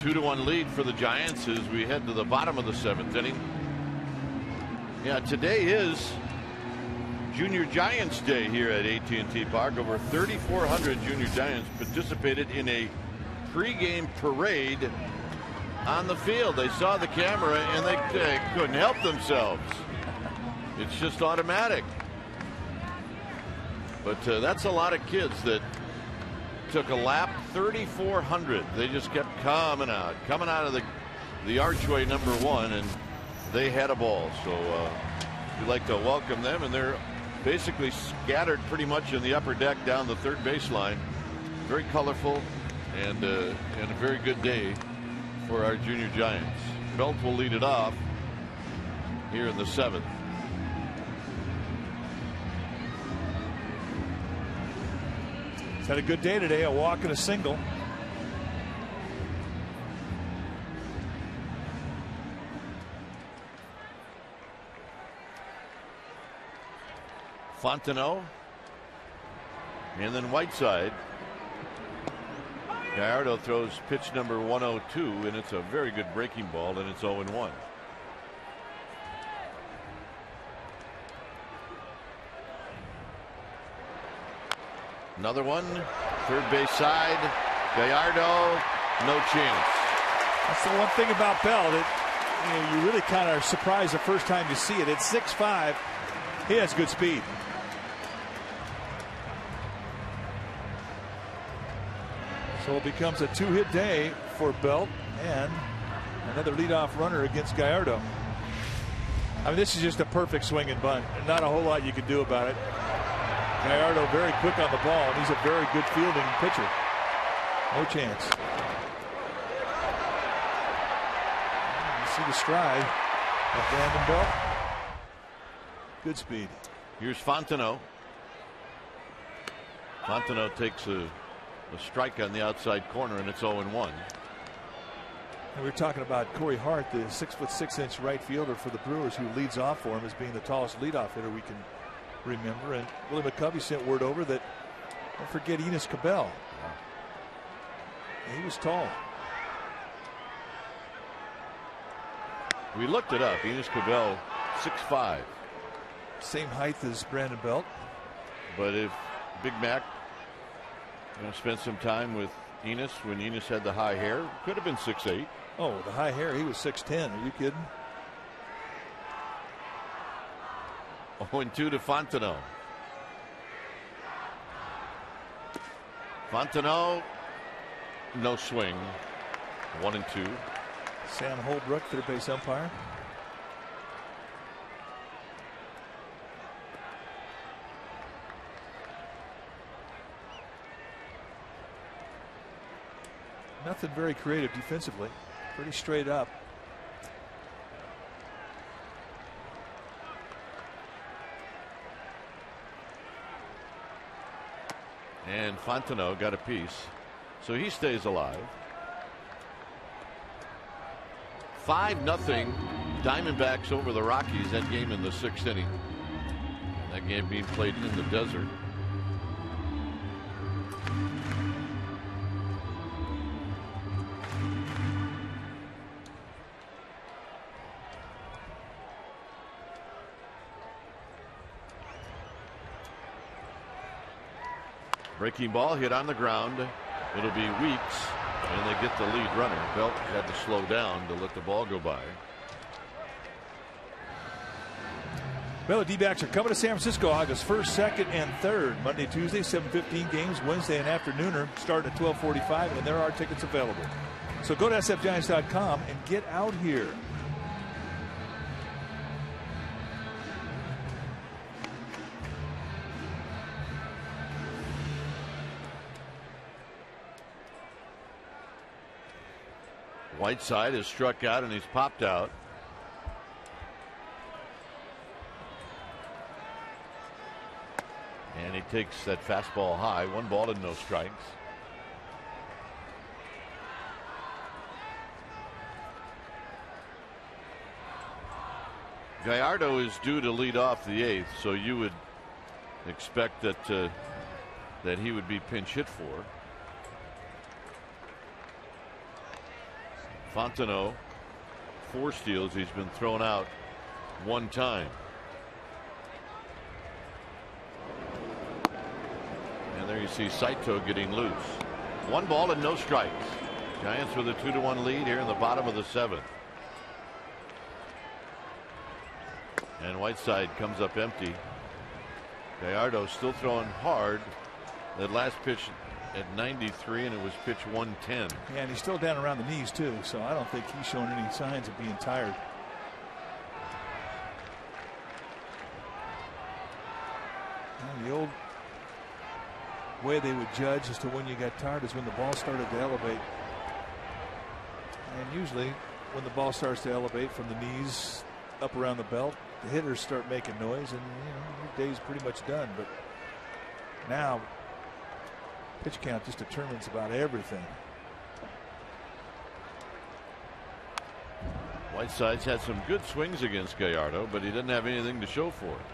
A 2-1 lead for the Giants as we head to the bottom of the 7th inning. Yeah, today is Junior Giants Day here at AT Park. Over 3,400 Junior Giants participated in a pregame parade on the field. They saw the camera and they couldn't help themselves. It's just automatic. But that's a lot of kids that took a lap. 3,400. They just kept coming out of the archway number 1, and they had a ball. So we'd like to welcome them, and they're basically scattered pretty much in the upper deck down the third baseline. Very colorful and a very good day for our Junior Giants. Belt will lead it off here in the 7th. He's had a good day today, a walk and a single. Fontenot And then Whiteside. Gallardo throws pitch number 102, and it's a very good breaking ball, and it's 0-1. Another one, third base side. Gallardo, no chance. That's the one thing about Bell that you really kind of are surprised the first time you see it. It's 6'5". He has good speed. So it becomes a two-hit day for Belt and another leadoff runner against Gallardo. I mean, this is just a perfect swing and bunt. Not a whole lot you can do about it. Gallardo very quick on the ball, and he's a very good fielding pitcher. No chance. You see the stride of Brandon Belt. Good speed. Here's Fontenot. Fontenot takes a strike on the outside corner, and it's 0-1. And we were talking about Corey Hart, the 6'6" right fielder for the Brewers, who leads off for him as being the tallest leadoff hitter we can remember. And Willie McCovey sent word over that don't forget Enos Cabell. He was tall. We looked it up. Enos Cabell, 6'5". Same height as Brandon Belt. But if Big Mac spent some time with Enos when Enos had the high hair, could have been 6'8". Oh, the high hair, he was 6'10". Are you kidding? 0-2 to Fontenot. Fontenot, no swing. 1-2. Sam Holbrook, third base umpire. Nothing very creative defensively. Pretty straight up. And Fontenot got a piece, so he stays alive. 5-0 Diamondbacks over the Rockies. That game in the 6th inning. That game being played in the desert. Breaking ball hit on the ground. It'll be Weeks, and they get the lead runner. Belt had to slow down to let the ball go by. Well, the D-backs are coming to San Francisco August 1st, 2nd, and 3rd. Monday, Tuesday, 7:15 games. Wednesday, an afternooner starting at 12:45, and there are tickets available. So go to sfgiants.com and get out here. Whiteside is struck out, and he's popped out. And he takes that fastball high. 1 ball and no strikes. Gallardo is due to lead off the 8th, so you would expect that that he would be pinch hit for. Fontenot, 4 steals. He's been thrown out 1 time. And there you see Saito getting loose. 1 ball and no strikes. Giants with a 2-1 lead here in the bottom of the 7th. And Whiteside comes up empty. Gallardo still throwing hard. That last pitch at 93, and it was pitch 110. Yeah, and he's still down around the knees too, so I don't think he's showing any signs of being tired. And the old way they would judge as to when you got tired is when the ball started to elevate. And usually when the ball starts to elevate from the knees up around the belt, the hitters start making noise, and your day's pretty much done. But now pitch count just determines about everything. Whiteside's had some good swings against Gallardo, but he didn't have anything to show for it.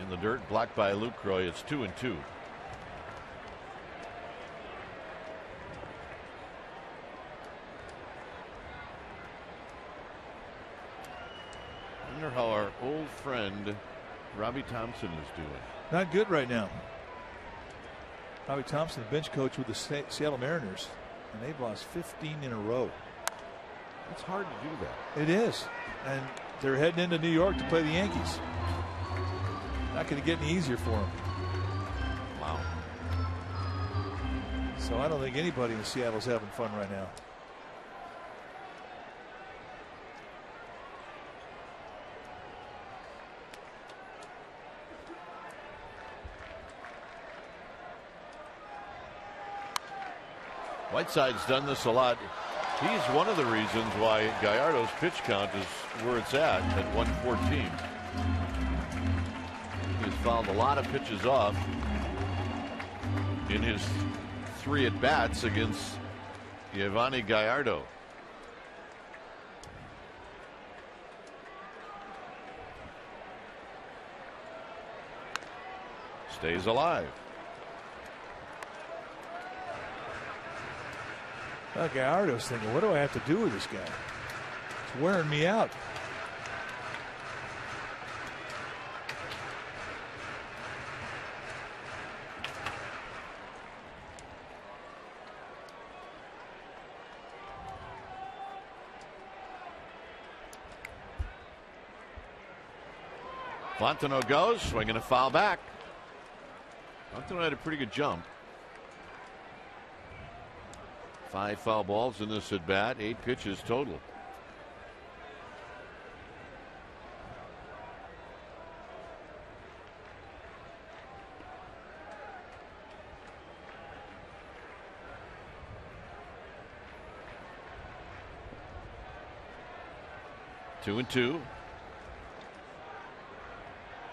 in the dirt, blocked by Lucroy. It's 2-2. I wonder how our old friend Robbie Thompson is doing. Not good right now. Robbie Thompson, the bench coach with the Seattle Mariners, and they've lost 15 in a row. It's hard to do that. It is. And they're heading into New York to play the Yankees. Not going to get any easier for them. Wow. So I don't think anybody in Seattle's having fun right now. Whiteside's done this a lot. He's one of the reasons why Gallardo's pitch count is where it's at 114. He's fouled a lot of pitches off in his 3 at-bats against Yovani Gallardo. Stays alive. Gallardo's thinking, what do I have to do with this guy? It's wearing me out. Fontenot goes, swinging a foul back. Fontenot had a pretty good jump. 5 foul balls in this at bat, 8 pitches total. Two and two.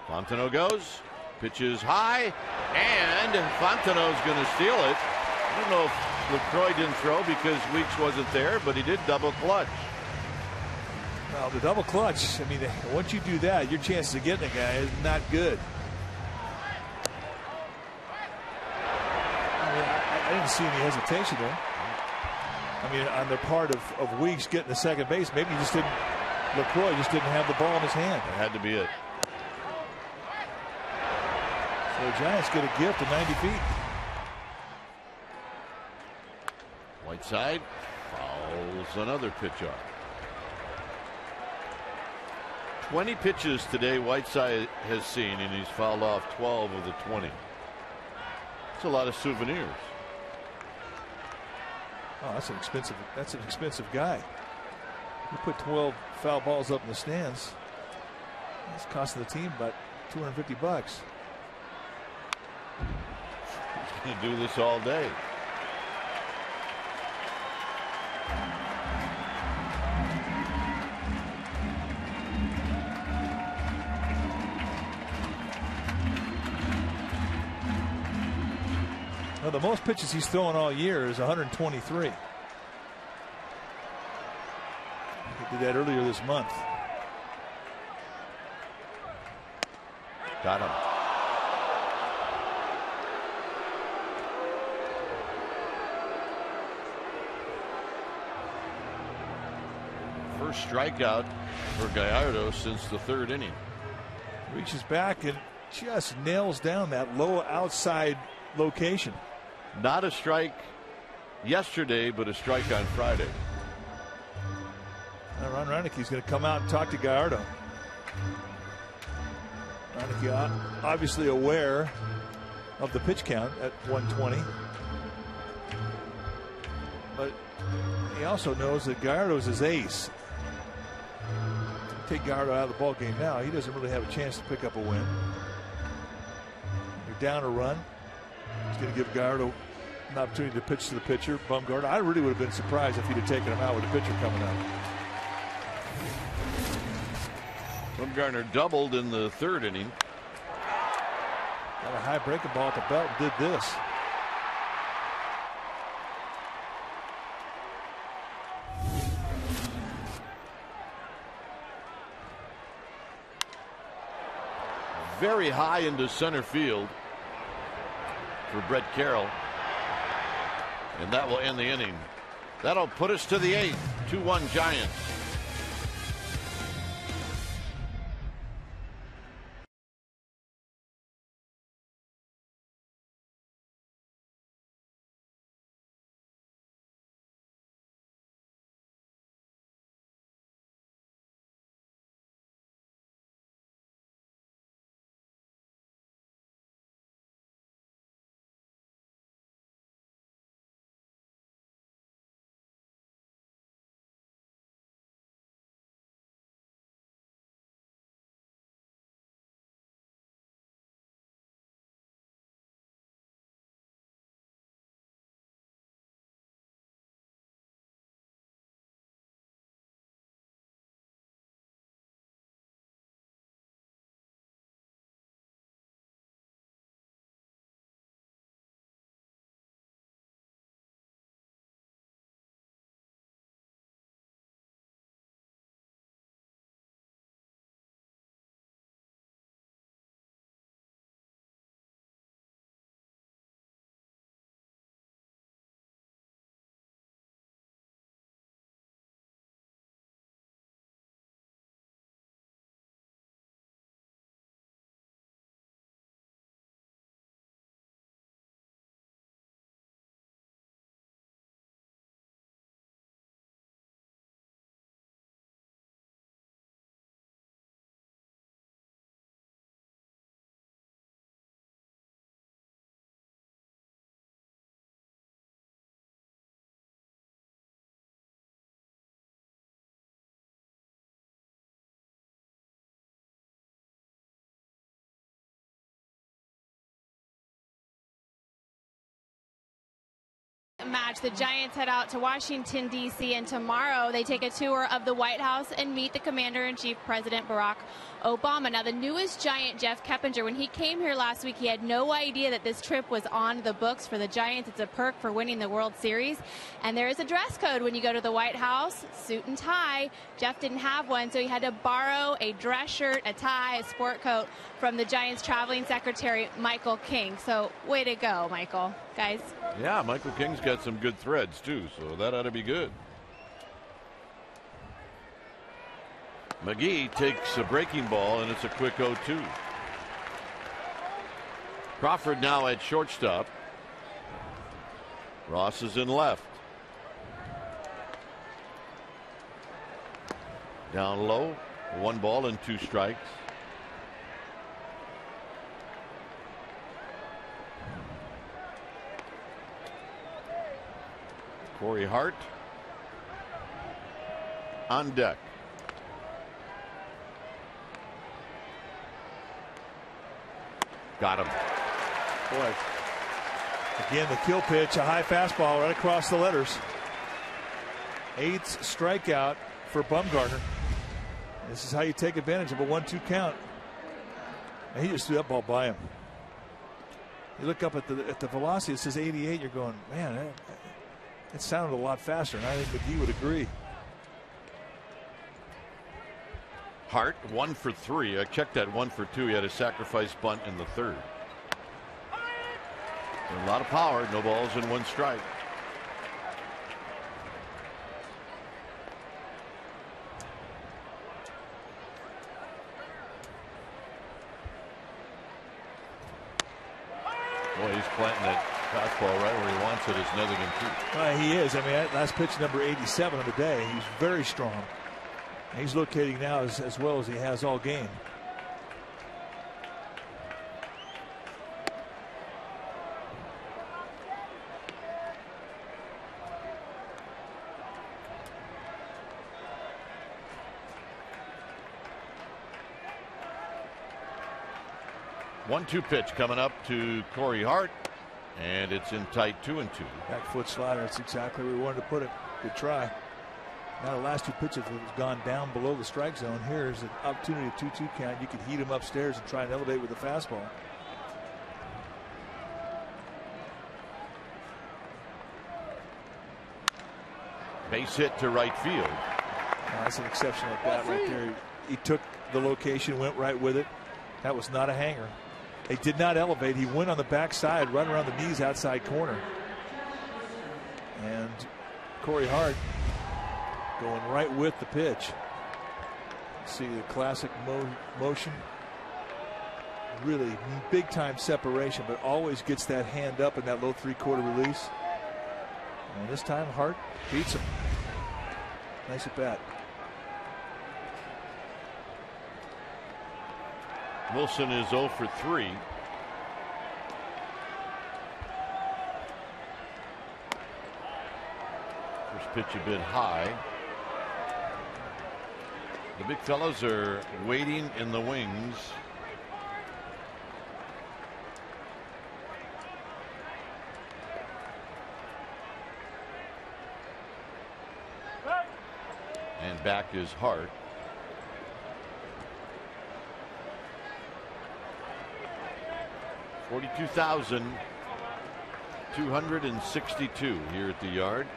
Fontenot goes, pitches high, and Fontenot's going to steal it. I don't know if LaCroix didn't throw because Weeks wasn't there, but he did double clutch. Well, the double clutch, I mean, once you do that, your chances of getting a guy is not good. I mean, I didn't see any hesitation there. I mean, on the part of Weeks getting the second base, maybe he just didn't, LaCroix just didn't have the ball in his hand. That had to be it. So the Giants get a gift of 90 feet. Whiteside fouls another pitch off. 20 pitches today Whiteside has seen, and he's fouled off 12 of the 20. That's a lot of souvenirs. Oh, that's an expensive guy. You put 12 foul balls up in the stands. It's costing the team about $250. He's going to do this all day. Now, the most pitches he's thrown all year is 123. He did that earlier this month. Got him. First strikeout for Gallardo since the 3rd inning. Reaches back and just nails down that low outside location. Not a strike yesterday, but a strike on Friday. Now Ron Reineke's going to come out and talk to Gallardo. Reineke obviously aware of the pitch count at 120. But he also knows that Gallardo's his ace. Take Gallardo out of the ball game now, he doesn't really have a chance to pick up a win. You're down a run. He's going to give Gallardo an opportunity to pitch to the pitcher. Bumgarner, I really would have been surprised if he'd have taken him out with the pitcher coming up. Bumgarner doubled in the 3rd inning. Got a high breaking ball at the belt and did this. very high into center field for Brett Carroll. And that will end the inning. That'll put us to the 8th. 2-1 Giants. Match. The Giants head out to Washington, D.C., and tomorrow they take a tour of the White House and meet the Commander-in-Chief, President Barack Obama. Now, the newest Giant, Jeff Keppinger, when he came here last week, he had no idea that this trip was on the books for the Giants. It's a perk for winning the World Series. And there is a dress code when you go to the White House, suit and tie. Jeff didn't have one, so he had to borrow a dress shirt, a tie, a sport coat from the Giants traveling secretary, Michael King. So way to go, Michael, guys. Yeah, Michael King's got some good threads, too, so that ought to be good. McGee takes a breaking ball, and it's a quick 0-2. Crawford now at shortstop. Ross is in left. Down low, 1 ball and 2 strikes. Corey Hart on deck. Got him. Boy. Again, the kill pitch, a high fastball right across the letters. 8th strikeout for Bumgarner. This is how you take advantage of a 1-2 count. And he just threw that ball by him. You look up at the velocity, it says 88. You're going, man, it sounded a lot faster, and I think McGee would agree. Hart 1 for 3. I checked that 1 for 2. He had a sacrifice bunt in the 3rd. A lot of power, no balls and 1 strike. Boy, he's planting that fastball right where he wants it. It's nothing in 2. He is. I mean, that's pitch number 87 of the day. He's very strong. He's locating now as well as he has all game. One-two pitch coming up to Corey Hart, and it's in tight 2-2. Back foot slider. That's exactly where we wanted to put it. Good try. Now the last 2 pitches have gone down below the strike zone. Here's an opportunity, a 2-2 count. You could heat him upstairs and try and elevate with the fastball. Base hit to right field. That's an exceptional at bat right there. He took the location, went right with it. That was not a hanger. They did not elevate. He went on the backside, right around the knees, outside corner. And Corey Hart going right with the pitch. See the classic motion. Really big time separation, but always gets that hand up in that low 3/4 release. And this time Hart beats him. Nice at bat. Wilson is 0 for 3. First pitch a bit high. The big fellows are waiting in the wings. And back is Hart. $42,262 here at the yard.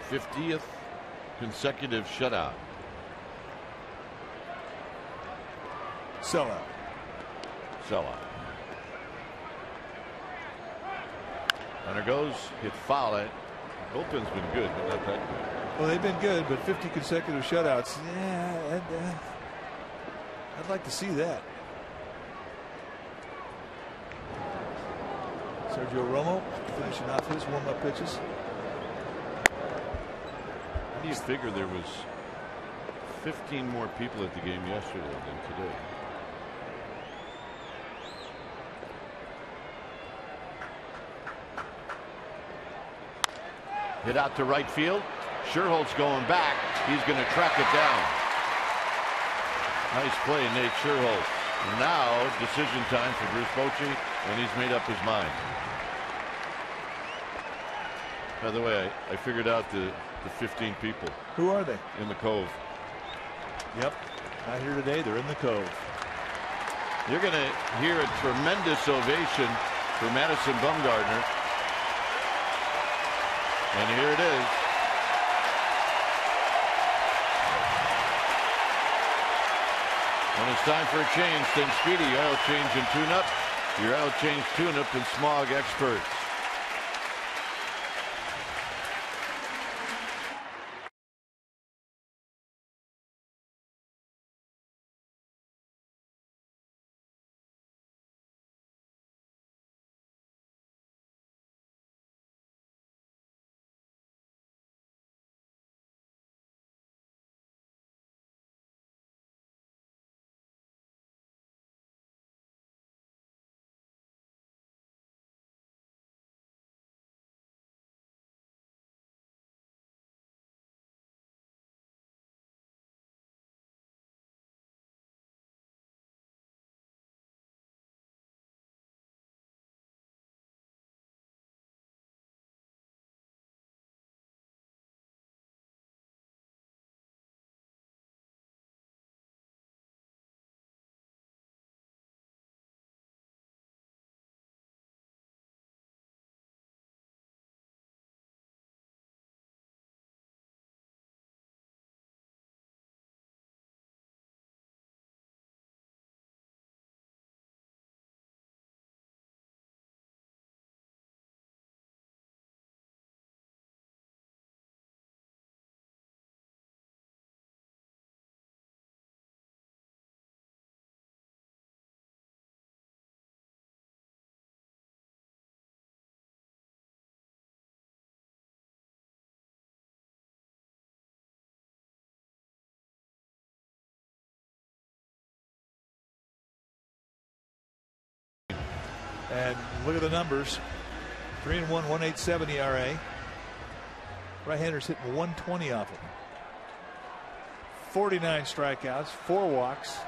'50th consecutive shutout. Sellout. Runner goes, hit foul. It. Bullpen's been good, but not that good. Well, they've been good, but 50 consecutive shutouts. Yeah, I'd like to see that. Sergio Romo finishing off his warm-up pitches. How do you figure there was 15 more people at the game yesterday than today? Hit out to right field. Sherholt's going back. He's going to track it down. Nice play, Nate Sherholt. Now decision time for Bruce Bochy when he's made up his mind. By the way, I figured out the 15 people. Who are they? In the Cove. Yep. Not here today. They're in the Cove. You're going to hear a tremendous ovation for Madison Bumgarner. And here it is. When it's time for a change, think Speedy Oil Change and Tune-Up. Your oil change, tune-up, and smog experts. And look at the numbers. 3-1, 1.87 ERA. Right-handers hitting 120 off him. 49 strikeouts, 4 walks.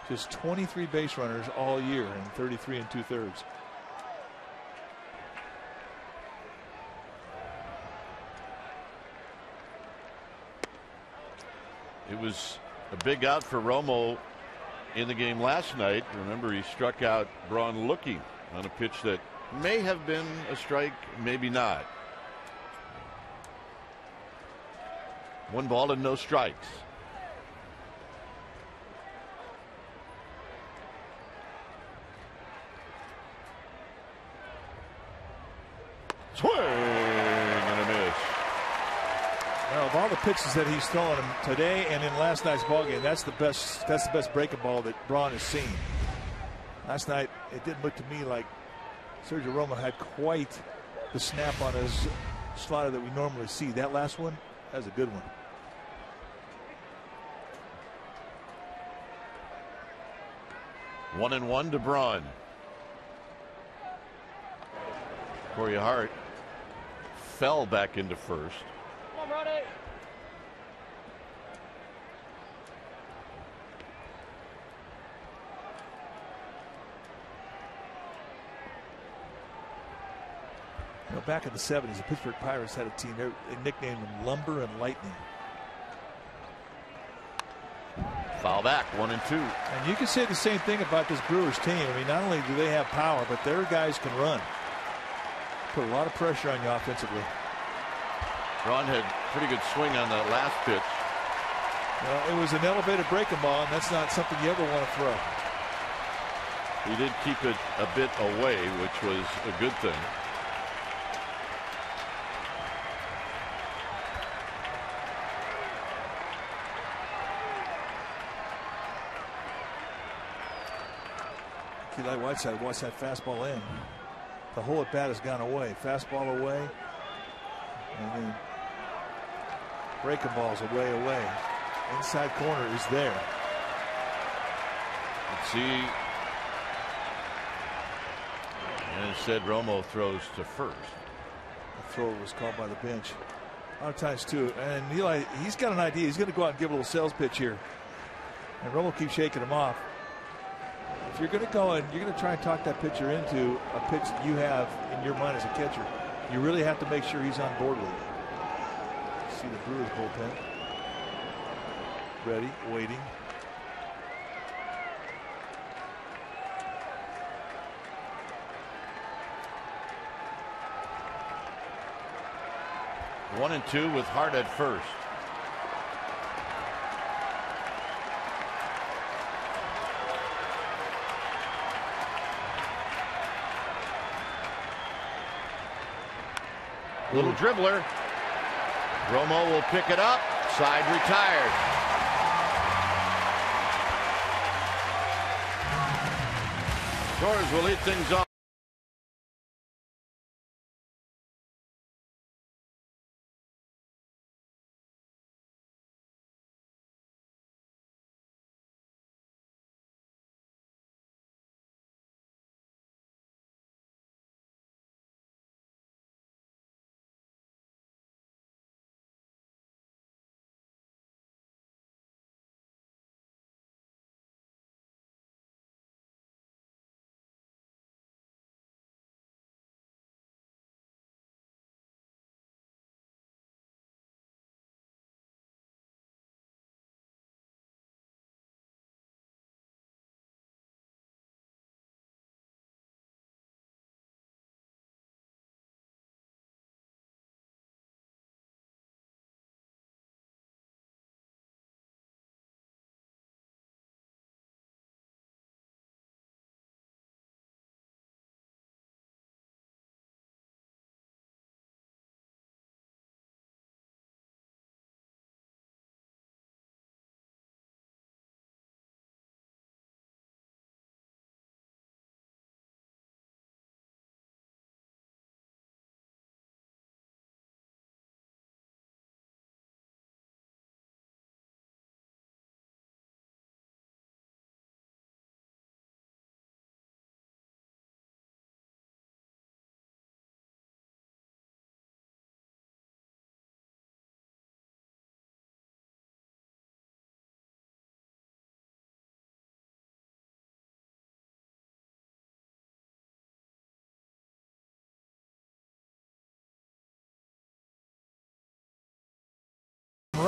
Just 23 base runners all year in 33 2/3. It was A big out for Romo in the game last night. Remember, he struck out Braun looking on a pitch that may have been a strike, maybe not. 1 ball and no strikes. Swing and a miss. Now, of all the pitches that he's thrown him today and in last night's ballgame, that's the best breaking ball that Braun has seen. Last night, it didn't look to me like Sergio Romo had quite the snap on his slider that we normally see. That last one, that was a good one. One and one to Braun. Corey Hart fell back into first. Come on, Ronnie. You know, back in the 70s, the Pittsburgh Pirates had a team. They nicknamed them Lumber and Lightning. Foul back, 1 and 2. And you can say the same thing about this Brewers team. I mean, not only do they have power, but their guys can run. Put a lot of pressure on you offensively. Braun had pretty good swing on that last pitch. Well, it was an elevated breaking ball, and that's not something you ever want to throw. He did keep it a bit away, which was a good thing. Eli Whiteside watched that fastball in. The whole at bat has gone away. Fastball away. And then breaking balls away. Inside corner is there. Let's see. And instead, Romo throws to first. The throw was called by the bench. A lot of times, too. And Eli, he's got an idea. He's going to go out and give a little sales pitch here. And Romo keeps shaking him off. If you're going to go and you're going to try and talk that pitcher into a pitch that you have in your mind as a catcher, you really have to make sure he's on board with it. See the Brewers bullpen. Ready, waiting. One and two with Hart at first. Little dribbler. Romo will pick it up. Side retired. Torres will lead things off.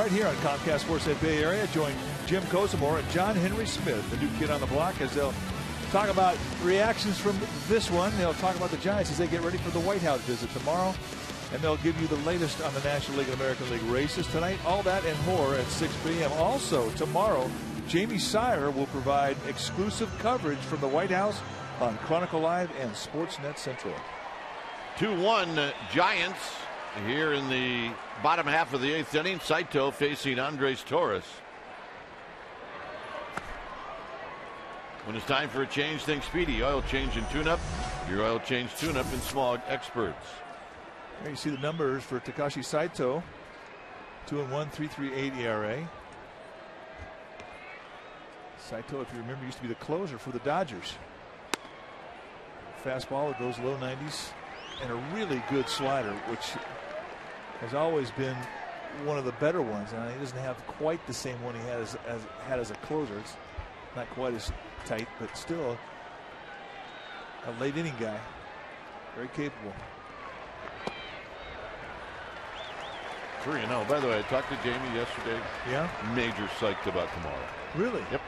right here on Comcast Sportsnet Bay Area. Join Jim Kozimor and John Henry Smith, the new kid on the block, as they'll talk about reactions from this one. They'll talk about the Giants as they get ready for the White House visit tomorrow. And they'll give you the latest on the National League and American League races tonight. All that and more at 6 p.m. Also, tomorrow, Jamie Sire will provide exclusive coverage from the White House on Chronicle Live and Sportsnet Central. 2-1 Giants here in the bottom half of the 8th inning. Saito facing Andres Torres. When it's time for a change, think Speedy. Oil change and tune-up. Your oil change tune-up and Smog experts. There you see the numbers for Takashi Saito. 2-1, 3.38 ERA. Saito, if you remember, used to be the closer for the Dodgers. Fastball that goes low 90s, and a really good slider, which has always been one of the better ones. Now, he doesn't have quite the same one he had as a closer. It's not quite as tight, but still a late inning guy. Very capable. 3-0. By the way, I talked to Jamie yesterday. Yeah? Major psyched about tomorrow. Really? Yep.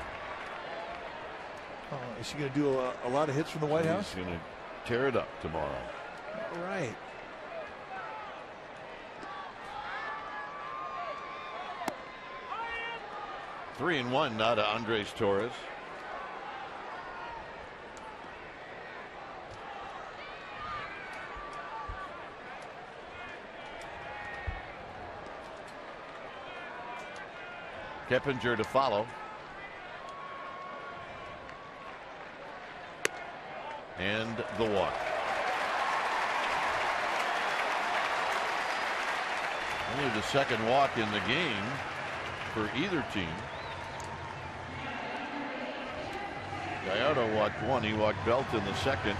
Is she going to do a lot of hits from the White House? She's going to tear it up tomorrow. All right. Three and one now to Andres Torres. Keppinger to follow. And the walk. Only the second walk in the game for either team. Gallardo walked one. He walked Belt in the second.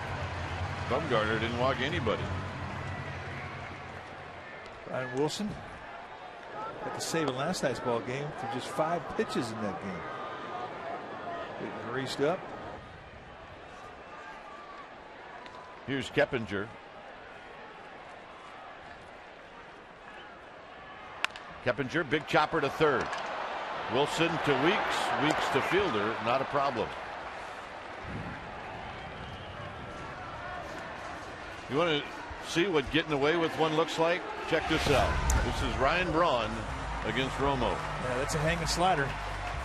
Bumgarner didn't walk anybody. Ryan Wilson got to save in last night's ball game for just 5 pitches in that game. Getting greased up. Here's Keppinger. Keppinger, big chopper to third. Wilson to Weeks. Weeks to fielder. Not a problem. You want to see what getting away with one looks like? Check this out. This is Ryan Braun against Romo. Yeah, that's a hanging slider.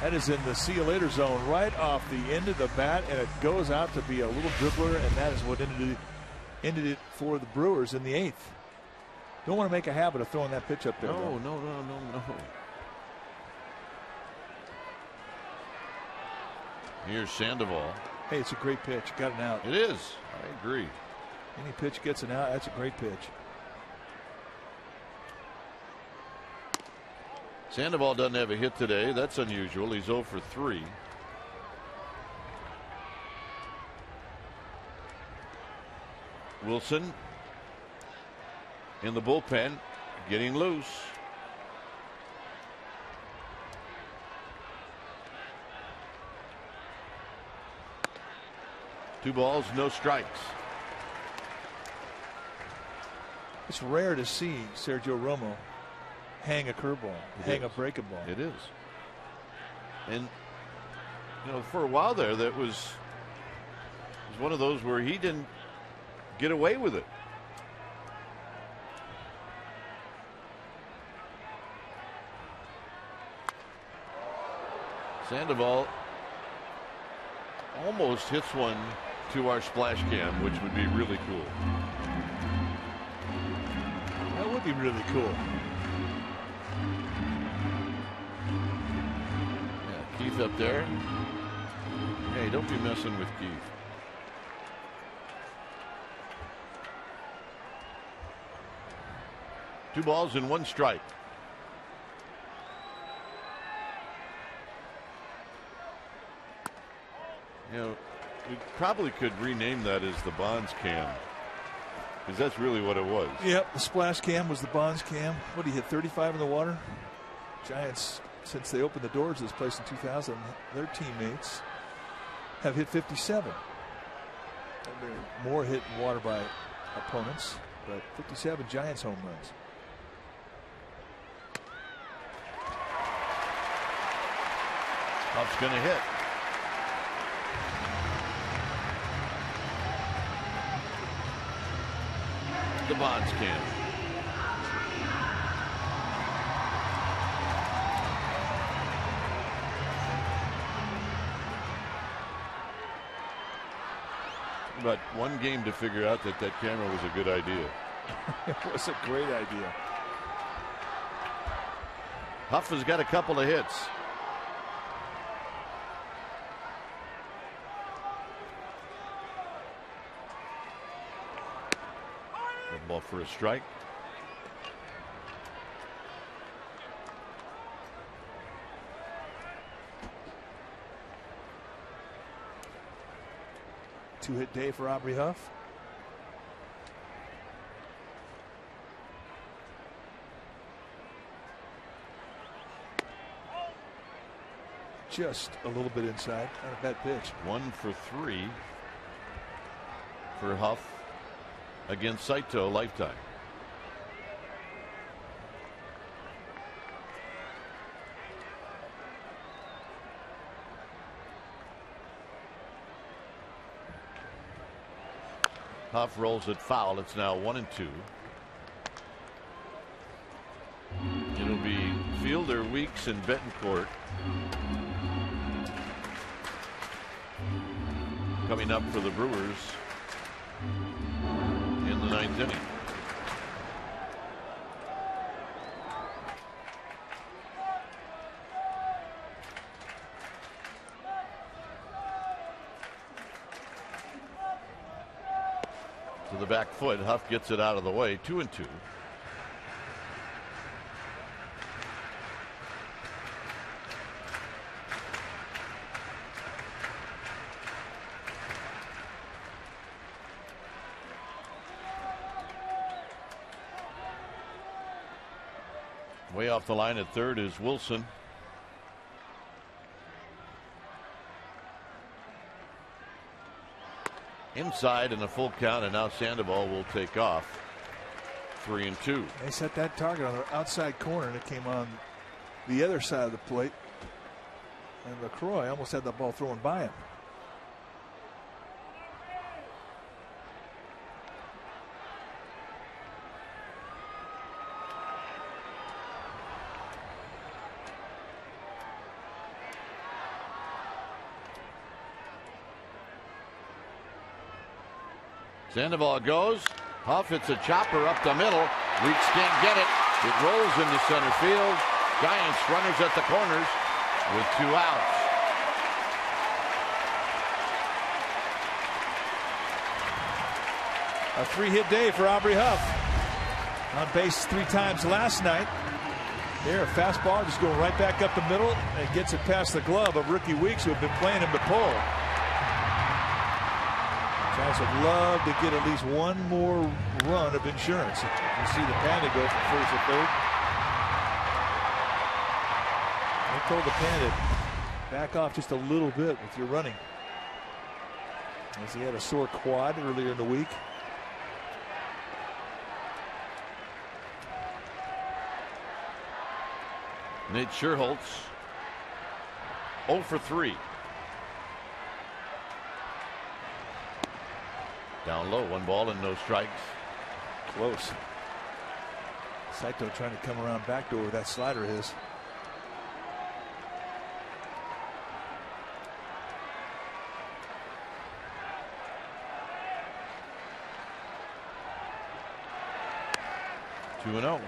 That is in the see you later zone right off the end of the bat, and it goes out to be a little dribbler, and that is what ended it for the Brewers in the 8th. Don't want to make a habit of throwing that pitch up there. No. Here's Sandoval. Hey, it's a great pitch. Got an out. It is. I agree. Any pitch gets an out. That's a great pitch. Sandoval doesn't have a hit today. That's unusual. He's 0 for 3. Wilson in the bullpen, getting loose. Two balls, no strikes. It's rare to see Sergio Romo hang a curveball, hang a breaking ball. It is. And, you know, for a while there, that was one of those where he didn't get away with it. Sandoval almost hits one to our splash cam, which would be really cool. That would be really cool. Yeah, Keith up there. Hey, don't be messing with Keith. Two balls and one strike. You know, we probably could rename that as the Bonds cam, because that's really what it was. Yep, the splash cam was the Bonds cam. What, he hit 35 in the water? Giants, since they opened the doors to this place in 2000, their teammates have hit 57. More hit in water by opponents, but 57 Giants home runs. Huff's going to hit. The Bonds can. About one game to figure out that camera was a good idea. It was a great idea. Huff has got a couple of hits. Good ball for a strike. Two-hit day for Aubrey Huff. Just a little bit inside. Not a bad pitch. 1 for 3 for Huff against Saito lifetime. Huff rolls it foul. It's now 1-2. It'll be Fielder, Weeks, and Betancourt coming up for the Brewers in the 9th inning. To the back foot, Huff gets it out of the way. 2-2. Way off the line at third is Wilson. Inside and a full count, and now Sandoval will take off. 3-2. They set that target on the outside corner, and it came on the other side of the plate. And LaCroix almost had the ball thrown by him. Sandoval goes. Huff hits a chopper up the middle. Weeks can't get it. It rolls into center field. Giants runners at the corners with 2 outs. A 3-hit day for Aubrey Huff. On base 3 times last night. There, a fastball just going right back up the middle and gets it past the glove of rookie Weeks, who have been playing him to pull. Giants would love to get at least one more run of insurance. You see the Panda go from first to third. They told the Panda, back off just a little bit with your running, as he had a sore quad earlier in the week. Nate Scherholtz 0 for 3. Down low, 1 ball and no strikes. Close. Saito trying to come around backdoor with that slider of his. Two 2-0.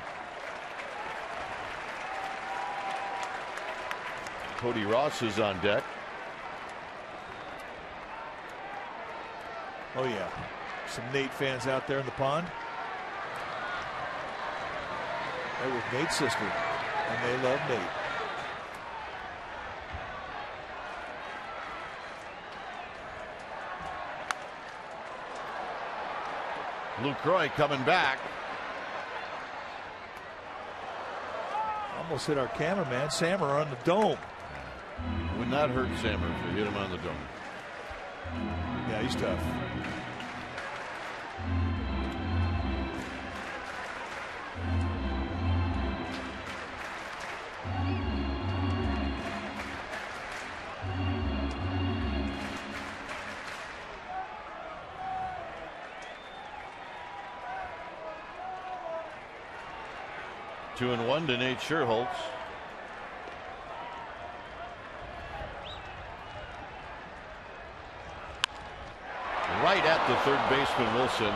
Cody Ross is on deck. Oh yeah, some Nate fans out there in the pond. They're with Nate's sister, and they love Nate. LaCroix coming back. Almost hit our cameraman Sammer on the dome. Would not hurt Sammer if he hit him on the dome. Yeah, he's tough. 2-1 to Nate Sherholtz. Right at the third baseman Wilson,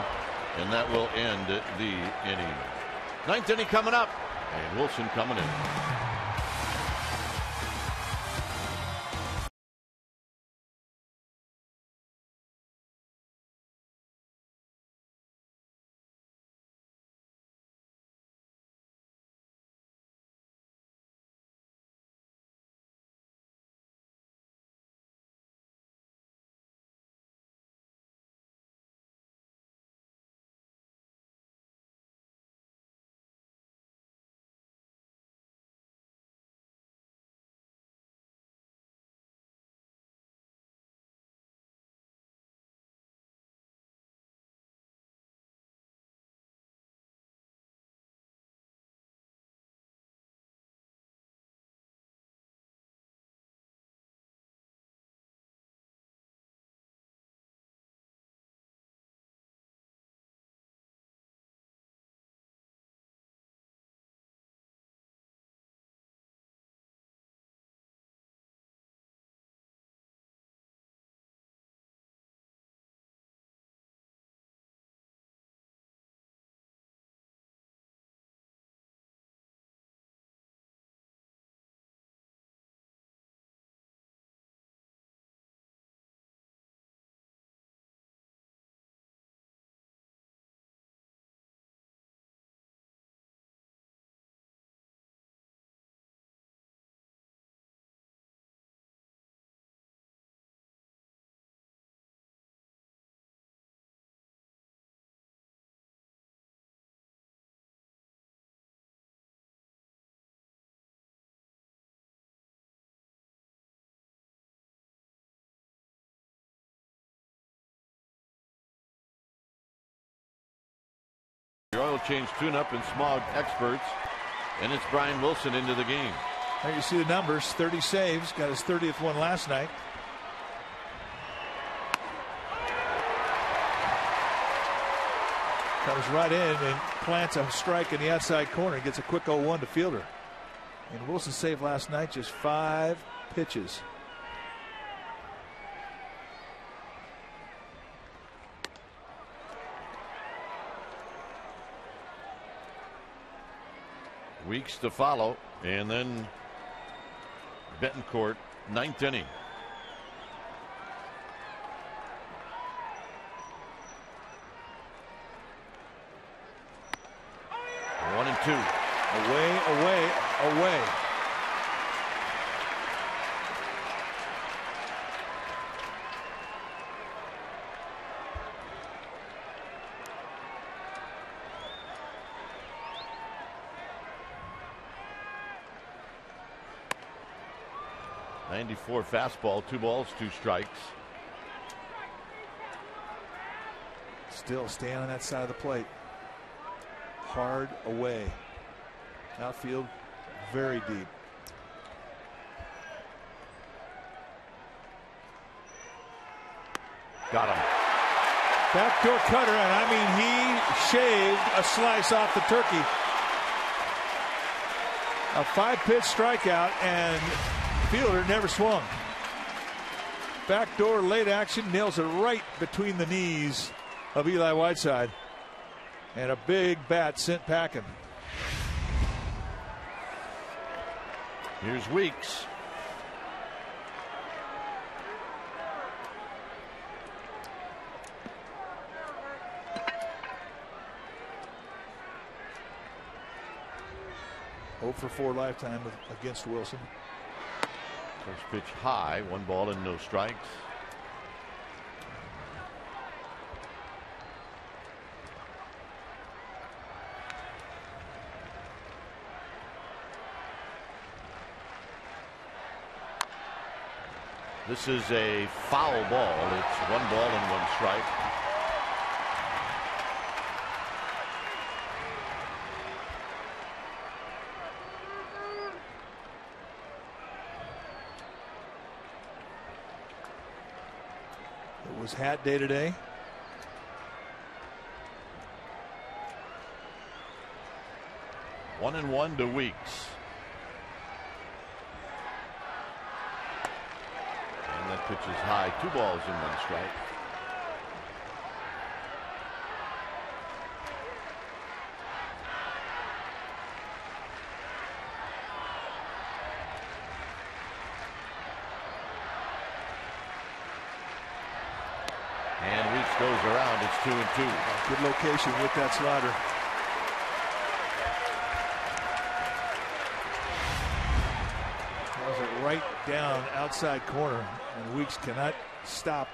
and that will end the inning. Ninth inning coming up, and Wilson coming in. Your oil change tune-up and smog experts, and it's Brian Wilson into the game. There you see the numbers: 30 saves, got his 30th one last night. Comes right in and plants a strike in the outside corner and gets a quick 0-1 to Fielder. And Wilson's save last night, just 5 pitches. Weeks to follow, and then Betancourt, 9th inning. One and two. Away. 94 fastball, 2 balls, 2 strikes. Still staying on that side of the plate. Hard away. Outfield very deep. Got him. Backdoor cutter, and I mean he shaved a slice off the turkey. A 5-pitch strikeout, and Fielder never swung. Backdoor late action, nails it right between the knees of Eli Whiteside, and a big bat sent packing. Here's Weeks. For 4 lifetime against Wilson. First pitch high, 1 ball and no strikes. This is a foul ball. It's 1 ball and 1 strike. Was hat day today. 1-1 to Weeks. And that pitch is high. 2 balls and 1 strike. And Weeks goes around. It's 2-2. Good location with that slider. Throws it right down outside corner, and Weeks cannot stop.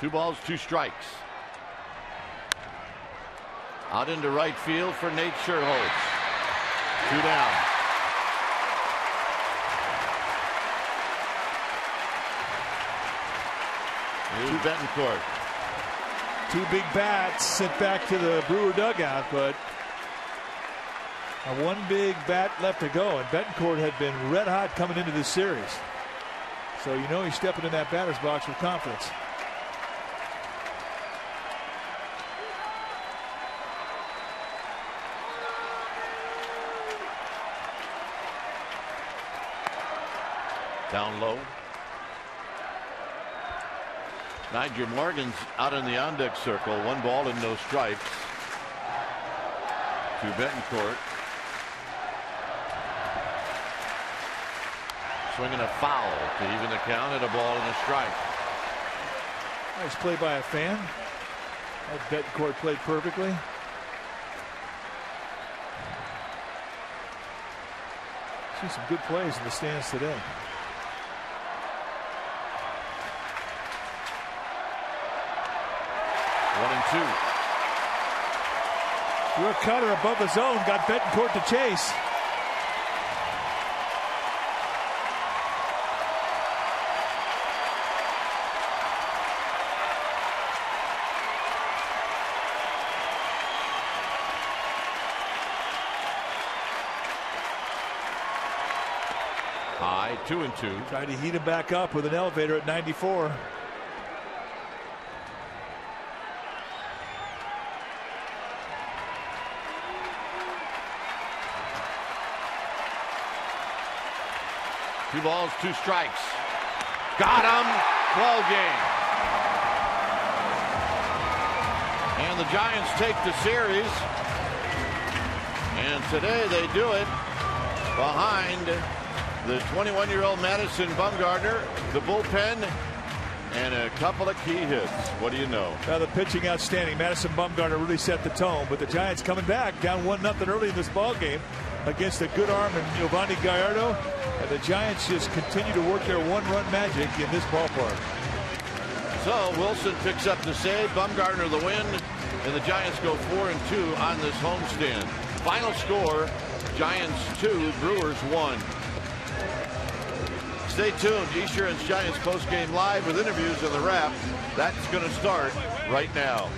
Two balls, 2 strikes. Out into right field for Nate Scherholz. 2 down. Here's Betancourt. 2 big bats sent back to the Brewer dugout, but one big bat left to go, and Betancourt had been red hot coming into this series. So you know he's stepping in that batter's box with confidence. Down low. Nigel Morgan's out in the on deck circle. 1 ball and no strikes to Betancourt. Swinging a foul to even the count at a ball and a strike. Nice play by a fan. That Betancourt played perfectly. See some good plays in the stands today. Threw a cutter above the zone, got Betancourt to chase. High, 2-2. Tried to heat him back up with an elevator at 94. Two balls, 2 strikes. Got him. Ball game. And the Giants take the series. And today they do it behind the 21-year-old Madison Bumgarner, the bullpen, and a couple of key hits. What do you know? Now the pitching outstanding. Madison Bumgarner really set the tone, but the Giants coming back down 1-0 early in this ball game against a good arm in Giovanni Gallardo. And the Giants just continue to work their 1-run magic in this ballpark. So Wilson picks up the save, Bumgarner the win, and the Giants go 4-2 on this homestand. Final score, Giants 2, Brewers 1. Stay tuned. Esurance Giants postgame live with interviews and the wrap. That's going to start right now.